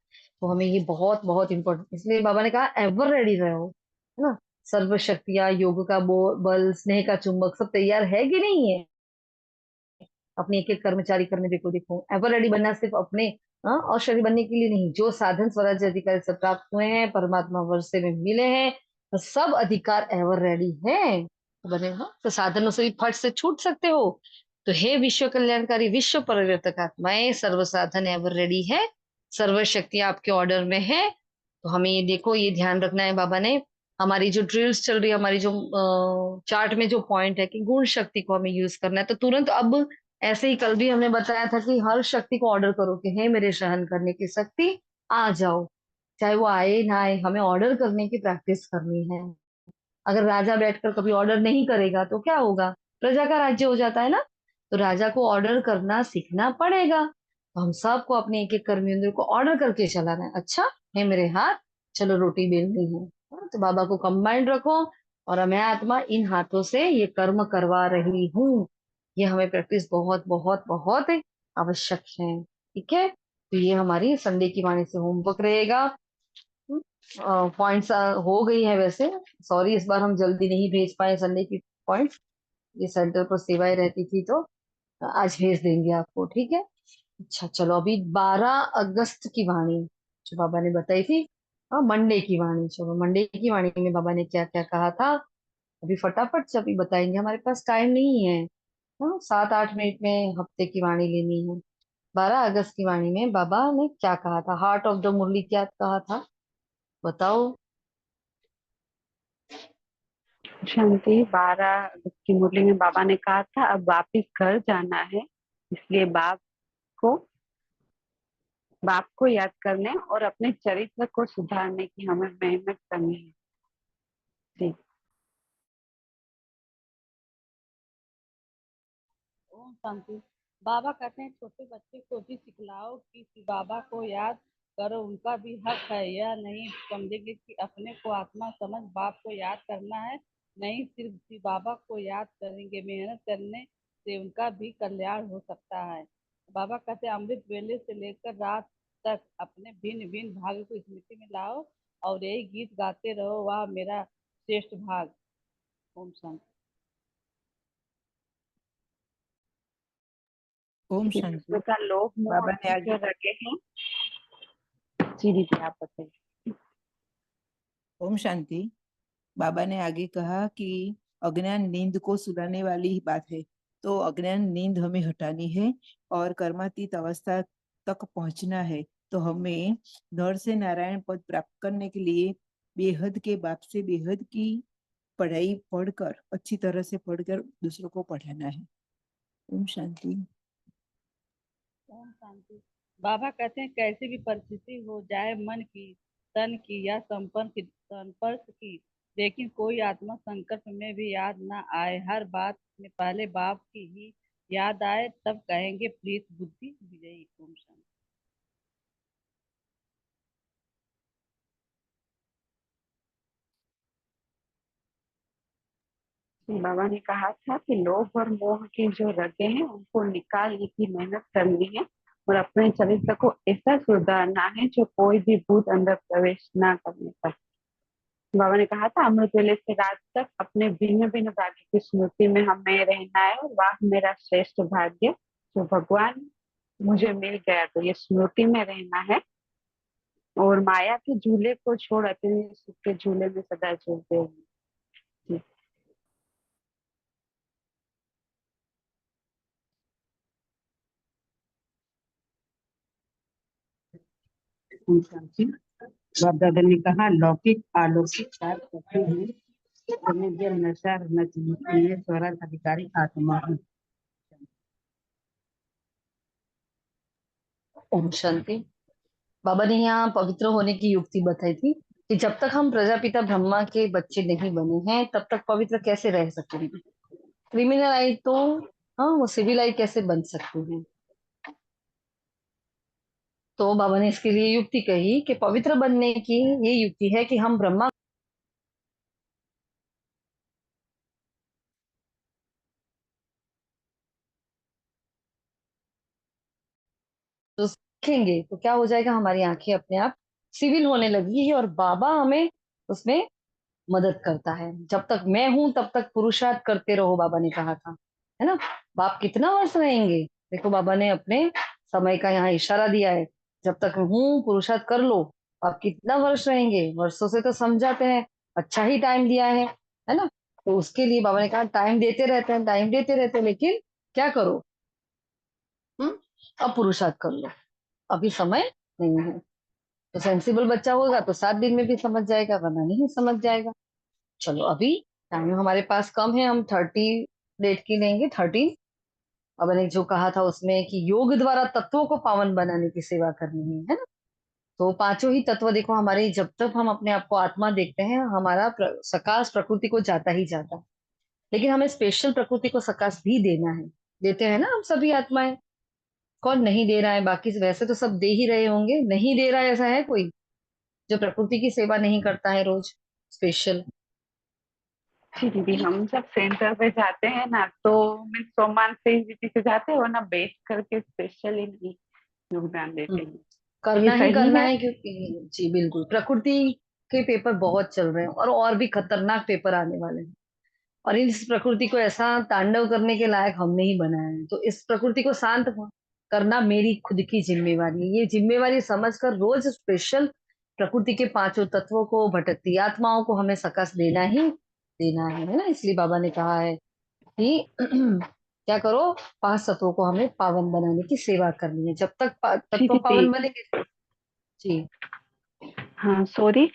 तो हमें ये बहुत बहुत इंपॉर्टेंट, इसलिए बाबा ने कहा एवर रेडी रहो, है ना? सर्व शक्तियां, योग का बल, स्नेह का चुंबक सब तैयार है कि नहीं है? अपने एक एक कर्मचारी करने देखो देखो। एवर रेडी बनना सिर्फ अपने, हाँ, और शरीर बनने के लिए नहीं। जो साधन स्वराज्य अधिकार से प्राप्त हुए हैं, परमात्मा वर्षे में मिले हैं, तो सब अधिकार एवर रेडी है। तो बने, हाँ, तो साधनों से भी फट से छूट सकते हो। तो हे विश्व कल्याणकारी, विश्व परिवर्तक आत्माएं, सर्व साधन एवर रेडी है, सर्व शक्तियां आपके ऑर्डर में है। तो हमें ये देखो, ये ध्यान रखना है। बाबा ने हमारी जो ड्रिल्स चल रही है, हमारी जो चार्ट में जो पॉइंट है कि गुण शक्ति को हमें यूज करना है, तो तुरंत अब ऐसे ही कल भी हमने बताया था कि हर शक्ति को ऑर्डर करो कि हे मेरे सहन करने की शक्ति आ जाओ। चाहे वो आए ना आए, हमें ऑर्डर करने की प्रैक्टिस करनी है। अगर राजा बैठकर कभी ऑर्डर नहीं करेगा तो क्या होगा? प्रजा का राज्य हो जाता है ना? तो राजा को ऑर्डर करना सीखना पड़ेगा। तो हम सबको अपने एक एक कर्मेंद्र को ऑर्डर करके चलाना है। अच्छा है मेरे हाथ, चलो रोटी बेलनी है। हाँ, तो बाबा को कंबाइंड रखो, और मैं आत्मा इन हाथों से ये कर्म करवा रही हूँ। ये हमें प्रैक्टिस बहुत बहुत बहुत आवश्यक है। ठीक है, तो ये हमारी संडे की वाणी से होमवर्क रहेगा। पॉइंट्स हो गई है वैसे, सॉरी इस बार हम जल्दी नहीं भेज पाए संडे की पॉइंट्स, ये सेंटर पर सेवाएं रहती थी तो आज भेज देंगे आपको। ठीक है, अच्छा चलो अभी 12 अगस्त की वाणी जो बाबा ने बताई थी, हाँ मंडे की वाणी। चलो मंडे की वाणी में बाबा ने क्या क्या कहा था अभी फटाफट से अभी बताएंगे, हमारे पास टाइम नहीं है। हाँ 7-8 मिनट में हफ्ते की वाणी लेनी है। 12 अगस्त की वाणी में बाबा ने क्या कहा था, हार्ट ऑफ द मुरली क्या कहा था बताओ। शांति 12 अगस्त की मुरली में बाबा ने कहा था अब वापिस घर जाना है, इसलिए को बाप को याद करने और अपने चरित्र को सुधारने की हमें मेहनत करनी है। जी। ओम शांति। बाबा कहते हैं छोटे बच्चे को भी सिखलाओ कि बाबा को याद करो, उनका भी हक है। यह नहीं समझेंगे कि अपने को आत्मा समझ बाप को याद करना है, नहीं सिर्फ शिव बाबा को याद करेंगे। मेहनत करने से उनका भी कल्याण हो सकता है। बाबा कहते हैं अमृत वेले से लेकर रात तक अपने भिन्न भिन्न भाग को स्मृति में लाओ और यही गीत गाते रहो, वाह मेरा श्रेष्ठ भाग। ओम शांति। ओम विश्व शांति। का लोभ मोह बाबा ने की जो आगे रगे हैं। जी दीदी आप बताइए। ओम शांति। बाबा ने आगे कहा कि अज्ञान नींद को सुलाने वाली ही बात है, तो अज्ञान नींद हमें हटानी है और कर्मातीत अवस्था तक पहुंचना है। तो हमें नर से नारायण पद प्राप्त करने के लिए बेहद के बाप से बेहद की पढ़ाई पढ़कर, अच्छी तरह से पढ़कर दूसरों को पढ़ाना है। ओम शांति। ओम शांति। बाबा कहते हैं कैसी भी परिस्थिति हो जाए, मन की, तन की या संपर्क की, लेकिन कोई आत्मा संकट में भी याद ना आए। हर बात में पहले बाप की ही याद आए, तब कहेंगे प्रीत बुद्धि विजयी। ओम शांति। बाबा ने कहा था कि लोभ और मोह की जो रगे हैं उनको निकालने की मेहनत करनी है और अपने चरित्र को ऐसा सुधारना है जो कोई भी भूत अंदर प्रवेश ना करने पाए। बाबा ने कहा था अमृत वेले से रात तक अपने भिन्न भिन्न भाग्य की स्मृति में हमें रहना है, और वाह मेरा श्रेष्ठ भाग्य जो भगवान मुझे मिल गया। तो ये स्मृति में रहना है और माया के झूले को छोड़ अतिरिक्त सुख के झूले में सदा झूलते हुए। बाप दादा ने कहा लौकिक अलौकिक कार्य करते हैं, हमें जब नशा रहना चाहिए। ये स्वराज अधिकारी आत्मा है। ओम शांति। बाबा ने यहाँ पवित्र होने की युक्ति बताई थी कि जब तक हम प्रजापिता ब्रह्मा के बच्चे नहीं बने हैं तब तक पवित्र कैसे रह सकेंगे। क्रिमिनल आई तो हाँ वो सिविल आई कैसे बन सकते हैं। तो बाबा ने इसके लिए युक्ति कही कि पवित्र बनने की ये युक्ति है कि हम ब्रह्मा तो सीखेंगे तो क्या हो जाएगा, हमारी आंखें अपने आप सिविल होने लगेगी और बाबा हमें उसमें मदद करता है। जब तक मैं हूं तब तक पुरुषार्थ करते रहो, बाबा ने कहा था, है ना। बाप कितना वर्ष रहेंगे, देखो बाबा ने अपने समय का यहाँ इशारा दिया है। जब तक हूं पुरुषार्थ कर लो। आप कितना वर्ष रहेंगे, वर्षों से तो समझाते हैं, अच्छा ही टाइम दिया है ना। तो उसके लिए बाबा ने कहा टाइम देते रहते हैं, टाइम देते रहते हैं, लेकिन क्या करो, अब पुरुषार्थ कर लो, अभी समय नहीं है। तो सेंसिबल बच्चा होगा तो 7 दिन में भी समझ जाएगा, वरना नहीं समझ जाएगा। चलो अभी टाइम हमारे पास कम है, हम 30 डेट की लेंगे 13। अब मैंने जो कहा था उसमें कि योग द्वारा तत्वों को पावन बनाने की सेवा करनी है ना। तो पांचों ही तत्व देखो हमारे, जब तक हम अपने आप को आत्मा देखते हैं हमारा सकाश प्रकृति को जाता ही जाता है, लेकिन हमें स्पेशल प्रकृति को सकाश भी देना है। देते हैं ना हम सभी आत्माएं, कौन नहीं दे रहा है, बाकी वैसे तो सब दे ही रहे होंगे, नहीं दे रहा है ऐसा है कोई जो प्रकृति की सेवा नहीं करता है रोज स्पेशल। जी दीदी, हम जब सेंटर पे जाते हैं ना तो मैं सोमवार से ही दीदी से जाते हैं, वरना बैठ करके स्पेशली नहीं योगदान देते हैं। ये करना ही सही करना है? है, क्योंकि जी बिल्कुल, प्रकृति के पेपर बहुत चल रहे हैं और भी खतरनाक पेपर आने वाले हैं। और इस प्रकृति को ऐसा तांडव करने के लायक हमने ही बनाया है, तो इस प्रकृति को शांत करना मेरी खुद की जिम्मेवारी है। ये जिम्मेवारी समझकर रोज स्पेशल प्रकृति के पांचों तत्वों को, भटकती आत्माओं को हमें सकस देना ही देना है ना। इसलिए बाबा ने कहा है कि क्या करो, पांच तत्वों को हमें पावन बनाने की सेवा करनी है। जब तक जी तत्व दीदी। पावन बनेंगे। जी हाँ सॉरी,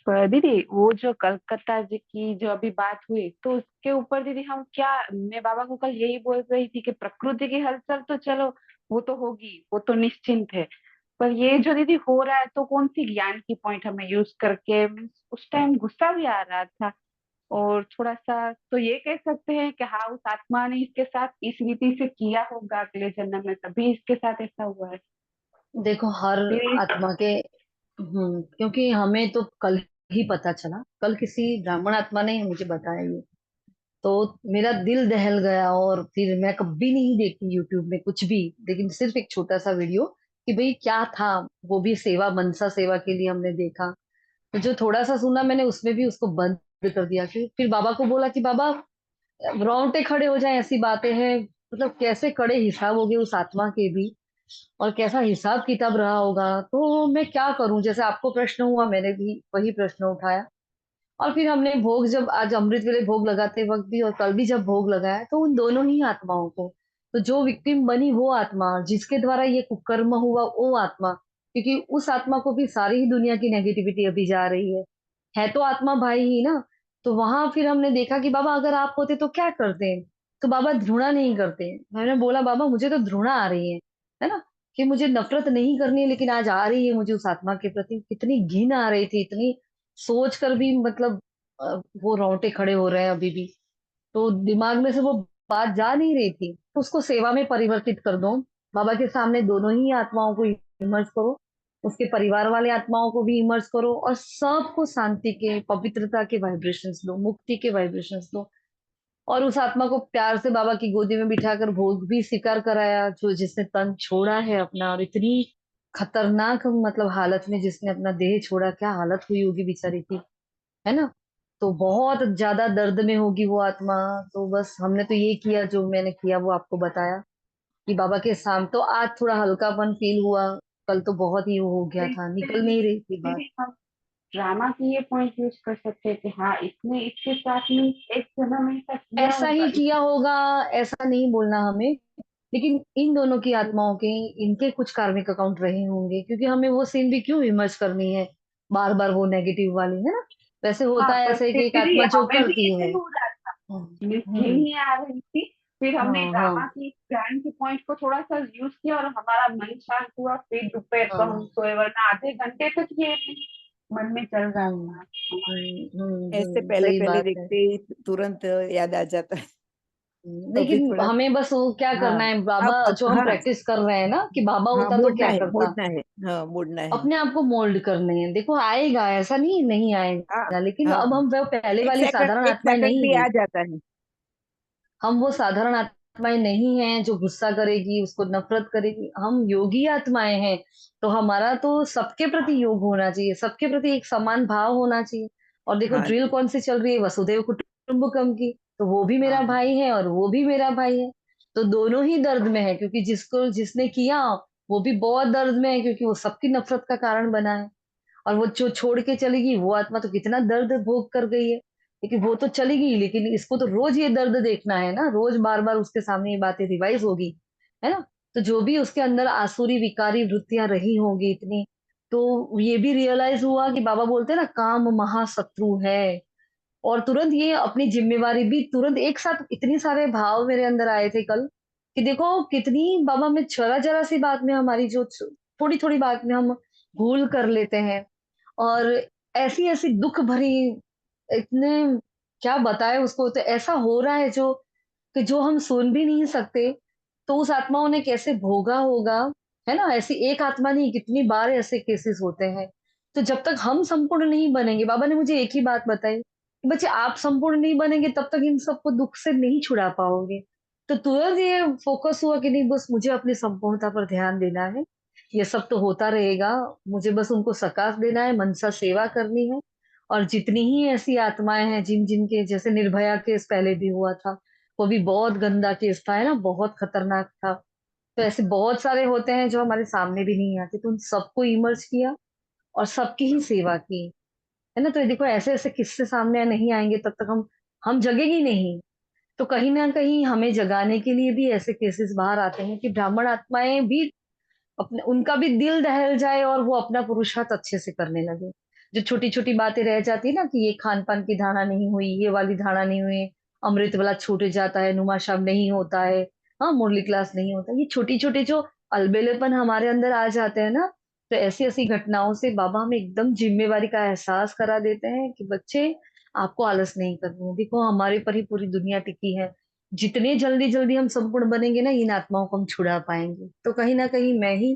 पर दीदी वो जो कलकत्ता जी की जो अभी बात हुई, तो उसके ऊपर दीदी हम क्या, मैं बाबा को कल यही बोल रही थी कि प्रकृति की हलचल तो चलो वो तो होगी, वो तो निश्चिंत है, पर ये जो दीदी हो रहा है तो कौन सी ज्ञान की पॉइंट हमें यूज करके, मीन्स उस टाइम गुस्सा भी आ रहा था, और थोड़ा सा तो ये कह सकते हैं कि हाँ उस आत्मा ने इसके साथ इस रीति से किया होगा अगले जन्म में, तभी इसके साथ ऐसा हुआ है देखो, हर दीदी। आत्मा के क्योंकि हमें तो कल ही पता चला, कल किसी ब्राह्मण आत्मा ने मुझे बताया ये, तो मेरा दिल दहल गया। और फिर मैं कभी नहीं देखती यूट्यूब में कुछ भी, लेकिन सिर्फ एक छोटा सा वीडियो कि भाई क्या था, वो भी सेवा, मनसा सेवा के लिए हमने देखा। तो जो थोड़ा सा सुना मैंने, उसमें भी उसको बंद कर दिया। फिर बाबा को बोला कि बाबा, रोंगटे खड़े हो जाए, ऐसी बातें हैं, मतलब कैसे कड़े हिसाब हो गए उस आत्मा के भी, और कैसा हिसाब किताब रहा होगा। तो मैं क्या करूं, जैसे आपको प्रश्न हुआ मैंने भी वही प्रश्न उठाया। और फिर हमने भोग, जब आज अमृत वेले भोग लगाते वक्त भी और कल भी जब भोग लगाया, तो उन दोनों ही आत्माओं को, तो जो विक्टिम बनी वो आत्मा, जिसके द्वारा ये कुकर्म हुआ वो आत्मा, क्योंकि उस आत्मा को भी सारी ही दुनिया की नेगेटिविटी अभी जा रही है तो आत्मा भाई ही ना। तो वहां फिर हमने देखा कि बाबा अगर आप होते तो क्या करते। तो बाबा घृणा नहीं करते। मैंने बोला बाबा मुझे तो घृणा आ रही है ना, कि मुझे नफरत नहीं करनी है, लेकिन आज आ रही है मुझे उस आत्मा के प्रति, कितनी घिन आ रही थी, इतनी सोच कर भी मतलब वो रोंगटे खड़े हो रहे हैं अभी भी। तो दिमाग में से वो बात जा नहीं रही थी, तो उसको सेवा में परिवर्तित कर दो। बाबा के सामने दोनों ही आत्माओं को इमर्ज करो, उसके परिवार वाले आत्माओं को भी इमर्ज करो, और सबको शांति के, पवित्रता के वाइब्रेशंस दो, मुक्ति के वाइब्रेशंस दो। और उस आत्मा को प्यार से बाबा की गोदी में बिठाकर भोग भी स्वीकार कराया, जो जिसने तन छोड़ा है अपना, और इतनी खतरनाक मतलब हालत में जिसने अपना देह छोड़ा, क्या हालत हुई होगी बेचारी की, है ना। तो बहुत ज्यादा दर्द में होगी वो आत्मा। तो बस हमने तो ये किया जो मैंने किया, वो आपको बताया कि बाबा के सामने तो आज थोड़ा हल्कापन फील हुआ। कल तो बहुत ही वो हो तो गया था, इससे निकल नहीं रही थी बात। दीदी हम ड्रामा की ये पॉइंट यूज कर सकते हैं कि हाँ इसने इसके साथ में एक जन्म में ऐसा किया ऐसा होगा ही किया होगा, ऐसा नहीं बोलना हमें, लेकिन इन दोनों की आत्माओं के, इनके कुछ कार्मिक अकाउंट रहे होंगे, क्योंकि हमें वो सीन भी क्यों इमर्ज करनी है बार बार, वो नेगेटिव वाली, है ना। वैसे हाँ, होता है पर ऐसे फिर कि एक दीदी आत्मा जो हमें भी करती ऐसे है। ही हो रहा था, घिन हम्म। ही आ रही थी, फिर हमने हाँ हाँ ड्रामा की ज्ञान के पॉइंट को थोड़ा सा यूज किया और हमारा मन शांत हुआ, फिर दोपहर को हम हाँ। सोए, वरना आधे घंटे तक ये मन में चल रहा हम्म था हमारे। ऐसे पहले सही पहले बात है। देखते ही तुरंत याद आ जाता है। तो फिर लेकिन थोड़ा, हमें बस वो क्या हाँ, करना है, बाबा अब जो हम हाँ, प्रैक्टिस कर रहे हैं ना, कि बाबा हाँ, होता तो मोड़ना क्या है, करता। मोड़ना है, हाँ, मोड़ना है। अपने आप को मोल्ड करने हैं, देखो आएगा, ऐसा नहीं नहीं हाँ, आएगा, लेकिन हाँ, अब हम वो पहले एक वाली सेकंड, साधारण एक आत्माएं सेकंड नहीं भी है। आ जाता है। हम वो साधारण आत्माएं नहीं हैं जो गुस्सा करेगी, उसको नफरत करेगी। हम योगी आत्माएं हैं। तो हमारा तो सबके प्रति योग होना चाहिए, सबके प्रति एक समान भाव होना चाहिए। और देखो हाँ ड्रिल जी, कौन सी चल रही है, वसुधैव कुटुंबकम की। तो वो भी मेरा हाँ, भाई है और वो भी मेरा भाई है। तो दोनों ही दर्द में है, क्योंकि जिसको जिसने किया वो भी बहुत दर्द में है, क्योंकि वो सबकी नफरत का कारण बना है। और वो जो छोड़ के चली गई वो आत्मा तो कितना दर्द भोग कर गई है, लेकिन वो तो चली गई, लेकिन इसको तो रोज ये दर्द देखना है ना, रोज बार बार उसके सामने ये बातें रिवाइज होगी, है ना। तो जो भी उसके अंदर आसुरी विकारी वृत्तियां रही होगी इतनी, तो ये भी रियलाइज हुआ कि बाबा बोलते हैं ना, काम महाशत्रु है। और तुरंत ये अपनी जिम्मेवारी भी, तुरंत एक साथ इतनी सारे भाव मेरे अंदर आए थे कल, कि देखो कितनी बाबा में जरा जरा सी बात में हमारी जो थोड़ी थोड़ी बात में हम भूल कर लेते हैं। और ऐसी ऐसी दुख भरी, इतने क्या बताए उसको, तो ऐसा हो रहा है जो कि जो हम सुन भी नहीं सकते। तो उस आत्माओं ने कैसे भोगा होगा, है ना। ऐसी एक आत्मा नहीं, कितनी बार ऐसे केसेस होते हैं। तो जब तक हम संपूर्ण नहीं बनेंगे, बाबा ने मुझे एक ही बात बताई बच्चे आप संपूर्ण नहीं बनेंगे तब तक इन सबको दुख से नहीं छुड़ा पाओगे। तो तुरंत ये फोकस हुआ कि नहीं, बस मुझे अपनी संपूर्णता पर ध्यान देना है। ये सब तो होता रहेगा, मुझे बस उनको सकाश देना है, मनसा सेवा करनी है। और जितनी ही ऐसी आत्माएं हैं जिनके जैसे निर्भया केस पहले भी हुआ था, वो भी बहुत गंदा केस था, है ना, बहुत खतरनाक था। तो ऐसे बहुत सारे होते हैं जो हमारे सामने भी नहीं आते, तो उन सबको इमर्ज किया और सबकी ही सेवा की, है ना। तो ये देखो, ऐसे ऐसे किस्से सामने नहीं आएंगे तब तक हम जगेंगे नहीं। तो कहीं ना कहीं हमें जगाने के लिए भी ऐसे केसेस बाहर आते हैं कि ब्राह्मण आत्माएं भी अपने, उनका भी दिल दहल जाए और वो अपना पुरुषार्थ अच्छे से करने लगे। जो छोटी छोटी बातें रह जाती है ना, कि ये खान पान की धारणा नहीं हुई, ये वाली धारणा नहीं हुई, अमृत वाला छूट जाता है, नुमाशाब नहीं होता है, हाँ मुरली क्लास नहीं होता, ये छोटी छोटी जो अलबेलेपन हमारे अंदर आ जाते हैं ना, तो ऐसी ऐसी घटनाओं से बाबा हमें एकदम जिम्मेवारी का एहसास करा देते हैं कि बच्चे, आपको आलस नहीं करनी है, देखो हमारे पर ही पूरी दुनिया टिकी है। जितने जल्दी जल्दी हम संपूर्ण बनेंगे ना, इन आत्माओं को हम छुड़ा पाएंगे। तो कहीं ना कहीं मैं ही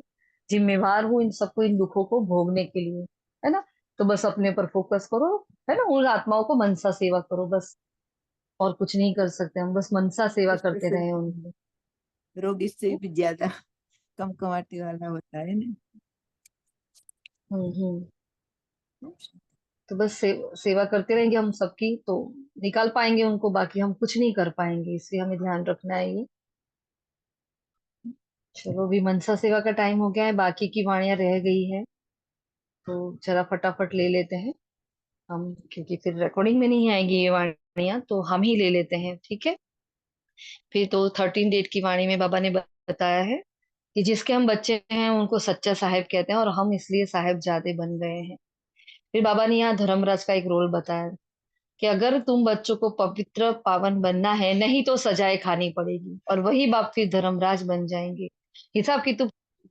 जिम्मेवार हूँ इन सबको, इन दुखों को भोगने के लिए, है ना। तो बस अपने पर फोकस करो, है ना, उन आत्माओं को मनसा सेवा करो बस, और कुछ नहीं कर सकते हम, बस मनसा सेवा उसमें करते फिर रहे उनकी। रोग इससे भी ज्यादा कम कमाने वाला होता है ना। हम्म। तो बस सेवा करते रहेंगे हम सबकी, तो निकाल पाएंगे उनको, बाकी हम कुछ नहीं कर पाएंगे, इसलिए हमें ध्यान रखना है ये। चलो, अभी मनसा सेवा का टाइम हो गया है, बाकी की वाणियां रह गई है, तो जरा फटाफट ले लेते हैं हम, क्योंकि फिर रिकॉर्डिंग में नहीं आएगी ये वाणियां, तो हम ही ले लेते हैं, ठीक है। फिर तो 13 डेट की वाणी में बाबा ने बताया है कि जिसके हम बच्चे हैं उनको सच्चा साहेब कहते हैं, और हम इसलिए साहेबजादे बन गए हैं। फिर बाबा ने यहाँ धर्मराज का एक रोल बताया कि अगर तुम बच्चों को पवित्र पावन बनना है, नहीं तो सजाएं खानी पड़ेगी, और वही बाप फिर धर्मराज बन जाएंगे। हिसाब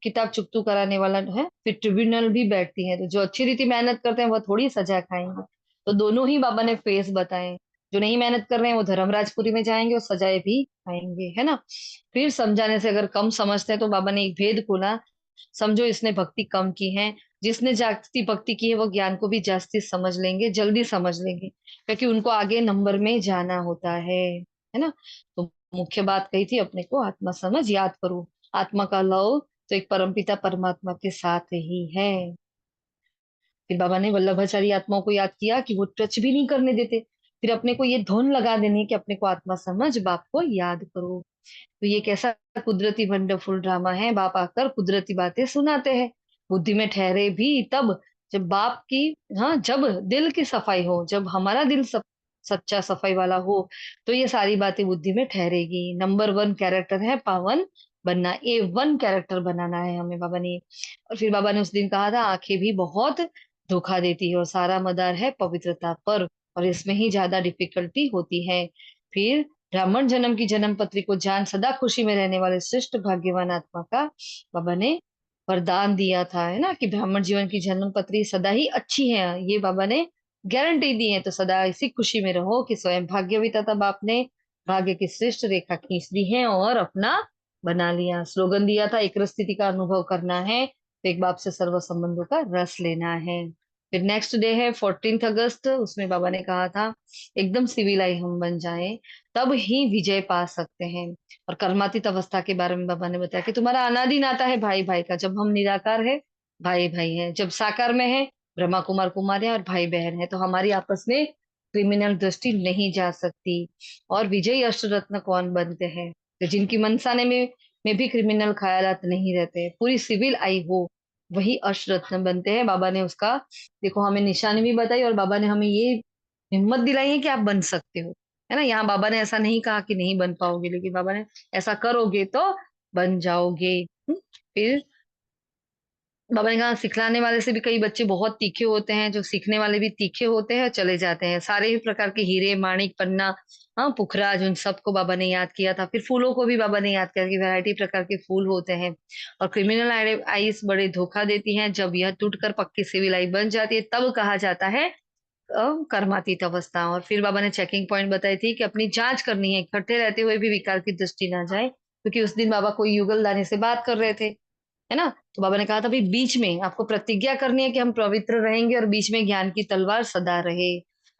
किताब चुकतू कराने वाला है, फिर ट्रिब्यूनल भी बैठती है, तो जो अच्छी रीति मेहनत करते हैं वो थोड़ी सजा खाएंगे। तो दोनों ही बाबा ने फेस बताए, जो नहीं मेहनत कर रहे हैं वो धर्मराजपुरी में जाएंगे और सजाए भी खाएंगे, है ना। फिर समझाने से अगर कम समझते हैं तो बाबा ने एक भेद खोला, समझो इसने भक्ति कम की है, जिसने जास्ती भक्ति की है वो ज्ञान को भी जास्ती समझ लेंगे, जल्दी समझ लेंगे, क्योंकि उनको आगे नंबर में जाना होता है ना। तो मुख्य बात कही थी, अपने को आत्मा समझ याद करो, आत्मा का लव तो एक परमपिता परमात्मा के साथ ही है। फिर बाबा ने वल्लभाचारी आत्माओं को याद किया कि वो टच भी नहीं करने देते, फिर अपने को ये धुन लगा देनी है कि अपने को आत्मा समझ, बाप को याद करो। तो ये कैसा कुदरती वंडरफुल ड्रामा है, बाप आकर कुदरती बातें सुनाते हैं, बुद्धि में ठहरे भी तब जब बाप की, हाँ, जब दिल की सफाई हो, जब हमारा दिल सच्चा सफाई वाला हो, तो ये सारी बातें बुद्धि में ठहरेगी। नंबर 1 कैरेक्टर है पावन बनना, A1 कैरेक्टर बनाना है हमें बाबा ने। और फिर बाबा ने उस दिन कहा था, आंखें भी बहुत धोखा देती है और सारा मदार है पवित्रता पर, और इसमें ही ज्यादा डिफिकल्टी होती है। फिर ब्राह्मण जन्म की जन्म पत्री को जान सदा खुशी में रहने वाले श्रेष्ठ भाग्यवान आत्मा का बाबा ने वरदान दिया था, है ना, कि ब्राह्मण जीवन की जन्म पत्री सदा ही अच्छी है, ये बाबा ने गारंटी दी है। तो सदा इसी खुशी में रहो कि स्वयं भाग्यवी तथा बाप ने भाग्य की श्रेष्ठ रेखा खींच दी है और अपना बना लिया। स्लोगन दिया था, एक रस स्थिति का अनुभव करना है तो एक बाप से सर्व संबंधों का रस लेना है। फिर नेक्स्ट डे है 14 अगस्त, उसमें बाबा ने कहा था, एकदम सिविलाई हम बन जाएं तब ही विजय पा सकते हैं। और कर्मातीत अवस्था के बारे में बाबा ने बताया कि तुम्हारा अनादि नाता है भाई भाई का, जब हम निराकार है भाई भाई है, जब साकार में है ब्रह्मा कुमार कुमार है और भाई बहन है, तो हमारी आपस में क्रिमिनल दृष्टि नहीं जा सकती। और विजयी अष्टरत्न कौन बनते हैं, तो जिनकी मनसाने में भी क्रिमिनल ख्यालात नहीं रहते, पूरी सिविल आई हो, वही अष्टरत्न बनते हैं। बाबा ने उसका, देखो, हमें निशानी भी बताई और बाबा ने हमें ये हिम्मत दिलाई है कि आप बन सकते हो, है ना। यहाँ बाबा ने ऐसा नहीं कहा कि नहीं बन पाओगे, लेकिन बाबा ने ऐसा करोगे तो बन जाओगे। फिर बाबा ने कहा, सिखलाने वाले से भी कई बच्चे बहुत तीखे होते हैं, जो सीखने वाले भी तीखे होते हैं, चले जाते हैं। सारे ही प्रकार के हीरे माणिक पन्ना, हाँ, पुखराज, उन सबको बाबा ने याद किया था। फिर फूलों को भी बाबा ने याद किया कि वैरायटी प्रकार के फूल होते हैं। और क्रिमिनल आईज बड़े धोखा देती हैं, जब यह टूटकर पक्की सिविल आई बन जाती है तब कहा जाता है कर्मातीत अवस्था। और फिर बाबा ने चेकिंग पॉइंट बताई थी कि अपनी जांच करनी है, इकट्ठे रहते हुए भी विकार की दृष्टि ना जाए, क्योंकि उस दिन बाबा कोई युगल दानी से बात कर रहे थे, है ना। तो बाबा ने कहा था, भाई बीच में आपको प्रतिज्ञा करनी है कि हम पवित्र रहेंगे और बीच में ज्ञान की तलवार सदा रहे।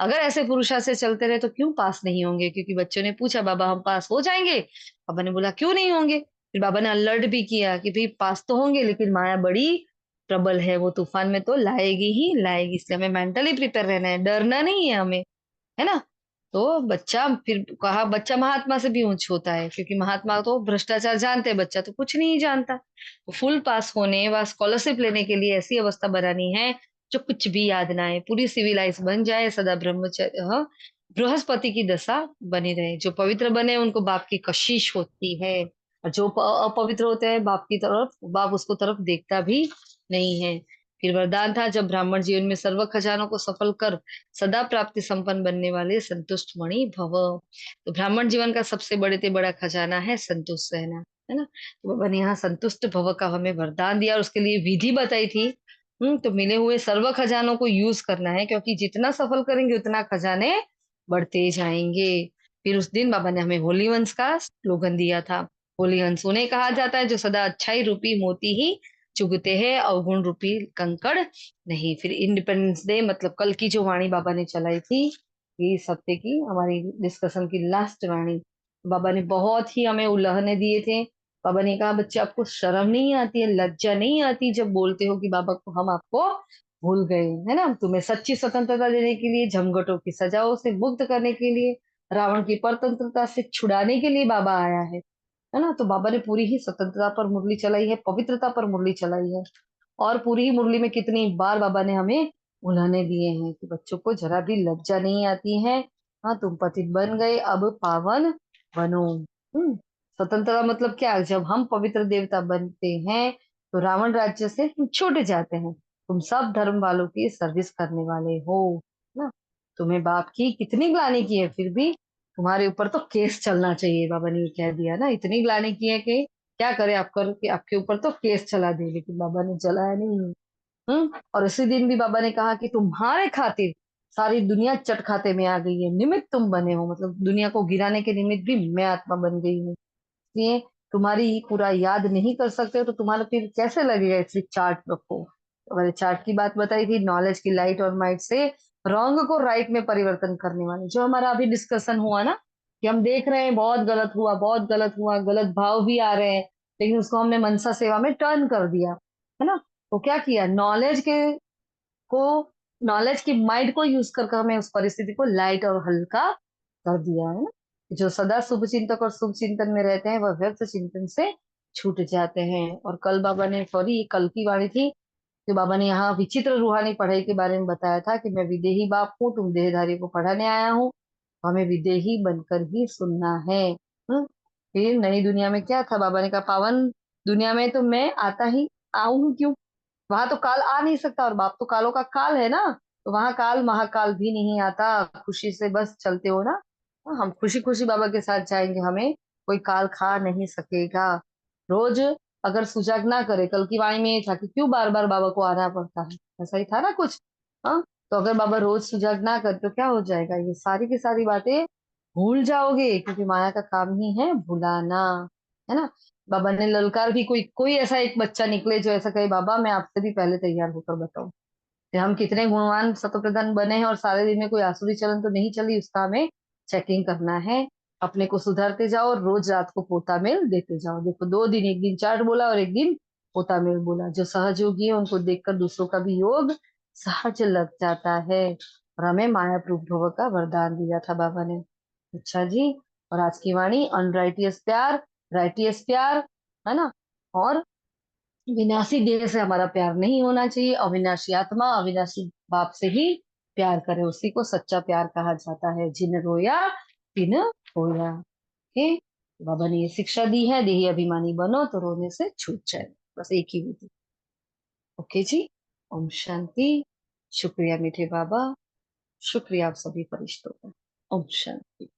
अगर ऐसे पुरुषार्थ से चलते रहे तो क्यों पास नहीं होंगे? क्योंकि बच्चों ने पूछा, बाबा हम पास हो जाएंगे? बाबा ने बोला क्यों नहीं होंगे। फिर बाबा ने अलर्ट भी किया कि भाई पास तो होंगे, लेकिन माया बड़ी प्रबल है, वो तूफान में तो लाएगी ही लाएगी, इसलिए हमें मेंटली प्रिपेयर रहना है, डरना नहीं है हमें, है ना। तो बच्चा, फिर कहा बच्चा महात्मा से भी ऊंच होता है, क्योंकि महात्मा तो भ्रष्टाचार जानते हैं, बच्चा तो कुछ नहीं जानता। तो फुल पास होने व स्कॉलरशिप लेने के लिए ऐसी अवस्था बनानी है जो कुछ भी याद ना आए, पूरी सिविलाइज बन जाए, सदा ब्रह्मचर्य, बृहस्पति की दशा बनी रहे। जो पवित्र बने उनको बाप की कशिश होती है, और जो अपवित्र होते हैं बाप की तरफ, बाप उसको तरफ देखता भी नहीं है। फिर वरदान था, जब ब्राह्मण जीवन में सर्व खजानों को सफल कर सदा प्राप्ति संपन्न बनने वाले संतुष्ट मणि भव। तो ब्राह्मण जीवन का सबसे बड़े से बड़ा खजाना है संतुष्ट रहना, है ना। तो बाबा ने यहाँ संतुष्ट भव का हमें वरदान दिया, और उसके लिए विधि बताई थी। तो मिले हुए सर्व खजानों को यूज करना है, क्योंकि जितना सफल करेंगे उतना खजाने बढ़ते जाएंगे। फिर उस दिन बाबा ने हमें होली वंश का स्लोगन दिया था। होली वंश उन्हें कहा जाता है जो सदा अच्छाई रूपी मोती ही चुगते हैं, अवगुण रूपी कंकड़ नहीं। फिर इंडिपेंडेंस डे, मतलब कल की जो वाणी बाबा ने चलाई थी, ये सत्य की हमारी डिस्कशन की लास्ट वाणी, बाबा ने बहुत ही हमें उल्लाहने दिए थे। बाबा ने कहा, बच्चे आपको शर्म नहीं आती है, लज्जा नहीं आती जब बोलते हो कि बाबा को हम आपको भूल गए, है ना। तुम्हें सच्ची स्वतंत्रता देने के लिए, झमघटों की सजाओं से मुक्त करने के लिए, रावण की परतंत्रता से छुड़ाने के लिए बाबा आया है ना। तो बाबा ने पूरी ही स्वतंत्रता पर मुरली चलाई है, पवित्रता पर मुरली चलाई है। और पूरी ही मुरली में कितनी बार बाबा ने हमें उल्हाने दिए हैं कि बच्चों को जरा भी लज्जा नहीं आती है। हाँ, तुम पतित बन गए, अब पावन बनो। स्वतंत्रता मतलब क्या? जब हम पवित्र देवता बनते हैं तो रावण राज्य से हम छूट जाते हैं, तुम सब धर्म वालों की सर्विस करने वाले हो ना। तुम्हें बाप की कितनी ग्लानि की है, फिर भी तुम्हारे ऊपर तो केस चलना चाहिए, बाबा ने ये कह दिया ना। इतनी ग्लानि की है कि क्या करे आप, कर कि आपके ऊपर तो केस चला दे, लेकिन बाबा ने चलाया नहीं। और उसी दिन भी बाबा ने कहा कि तुम्हारे खातिर सारी दुनिया चट खाते में आ गई है, निमित्त तुम बने हो, मतलब दुनिया को गिराने के निमित्त भी मैं आत्मा बन गई हूँ। इसलिए तुम्हारी पूरा याद नहीं कर सकते हो तो तुम्हारा फिर कैसे लगेगा, इसलिए चार्ट रखो। तो मैंने चार्ट की बात बताई थी, नॉलेज की लाइट और माइट से रॉन्ग को राइट में परिवर्तन करने वाले, जो हमारा अभी डिस्कशन हुआ ना, कि हम देख रहे हैं बहुत गलत हुआ, बहुत गलत हुआ, गलत भाव भी आ रहे हैं, लेकिन उसको हमने मनसा सेवा में टर्न कर दिया, है ना। तो क्या किया, को नॉलेज की माइंड को यूज करके हमें उस परिस्थिति को लाइट और हल्का कर दिया, है ना। जो सदा शुभ चिंतक और शुभ चिंतन में रहते हैं वह व्यर्थ चिंतन से छूट जाते हैं। और कल बाबा ने, सॉरी कल की वाणी थी, तो बाबा ने यहाँ विचित्र रूहानी पढ़ाई के बारे में बताया था कि मैं विदेही बाप हूँ, तुम देहधारी को पढ़ाने आया हूँ, हमें विदेही बनकर ही सुनना है। फिर नई दुनिया में क्या था, बाबा ने कहा पावन दुनिया में तो मैं आता ही आऊं क्यों, वहां तो काल आ नहीं सकता, और बाप तो कालों का काल है ना। तो वहां काल महाकाल भी नहीं आता, खुशी से बस चलते हो ना। हम खुशी खुशी बाबा के साथ जाएंगे, हमें कोई काल खा नहीं सकेगा। रोज अगर सुजाग ना करे, कल की वाणी में ये था कि क्यों बार बार बाबा को आना पड़ता है, ऐसा ही था ना कुछ। हाँ, तो अगर बाबा रोज सुजाग ना करे तो क्या हो जाएगा, ये सारी की सारी बातें भूल जाओगे, क्योंकि माया का काम ही है भुलाना, है ना। बाबा ने ललकार भी, कोई कोई ऐसा एक बच्चा निकले जो ऐसा कहे, बाबा मैं आपसे भी पहले तैयार होकर बताऊं कि हम कितने गुणवान सतप्रधान बने हैं, और सारे दिन में कोई आसुरी चलन तो नहीं चली, उसका हमें चेकिंग करना है। अपने को सुधारते जाओ और रोज रात को पोता मेल देते जाओ। देखो 2 दिन, एक दिन चार्ट बोला और एक दिन पोता मेल बोला। जो सहज योगी है उनको देखकर दूसरों का भी योग सहज लग जाता है। और हमें माया प्रूफ भव का वरदान दिया था बाबा ने। अच्छा जी, और आज की वाणी, अनराइटियस प्यार, राइटियस प्यार, है ना। और विनाशी देह से हमारा प्यार नहीं होना चाहिए, अविनाशी आत्मा अविनाशी बाप से ही प्यार करे, उसी को सच्चा प्यार कहा जाता है। जिन रोया तिन होया। ओके, बाबा ने ये शिक्षा दी है, देही अभिमानी बनो तो रोने से छूट जाए, बस एक ही विधि। ओके जी, ओम शांति। शुक्रिया मीठे बाबा, शुक्रिया आप सभी फरिश्तों का। ओम शांति।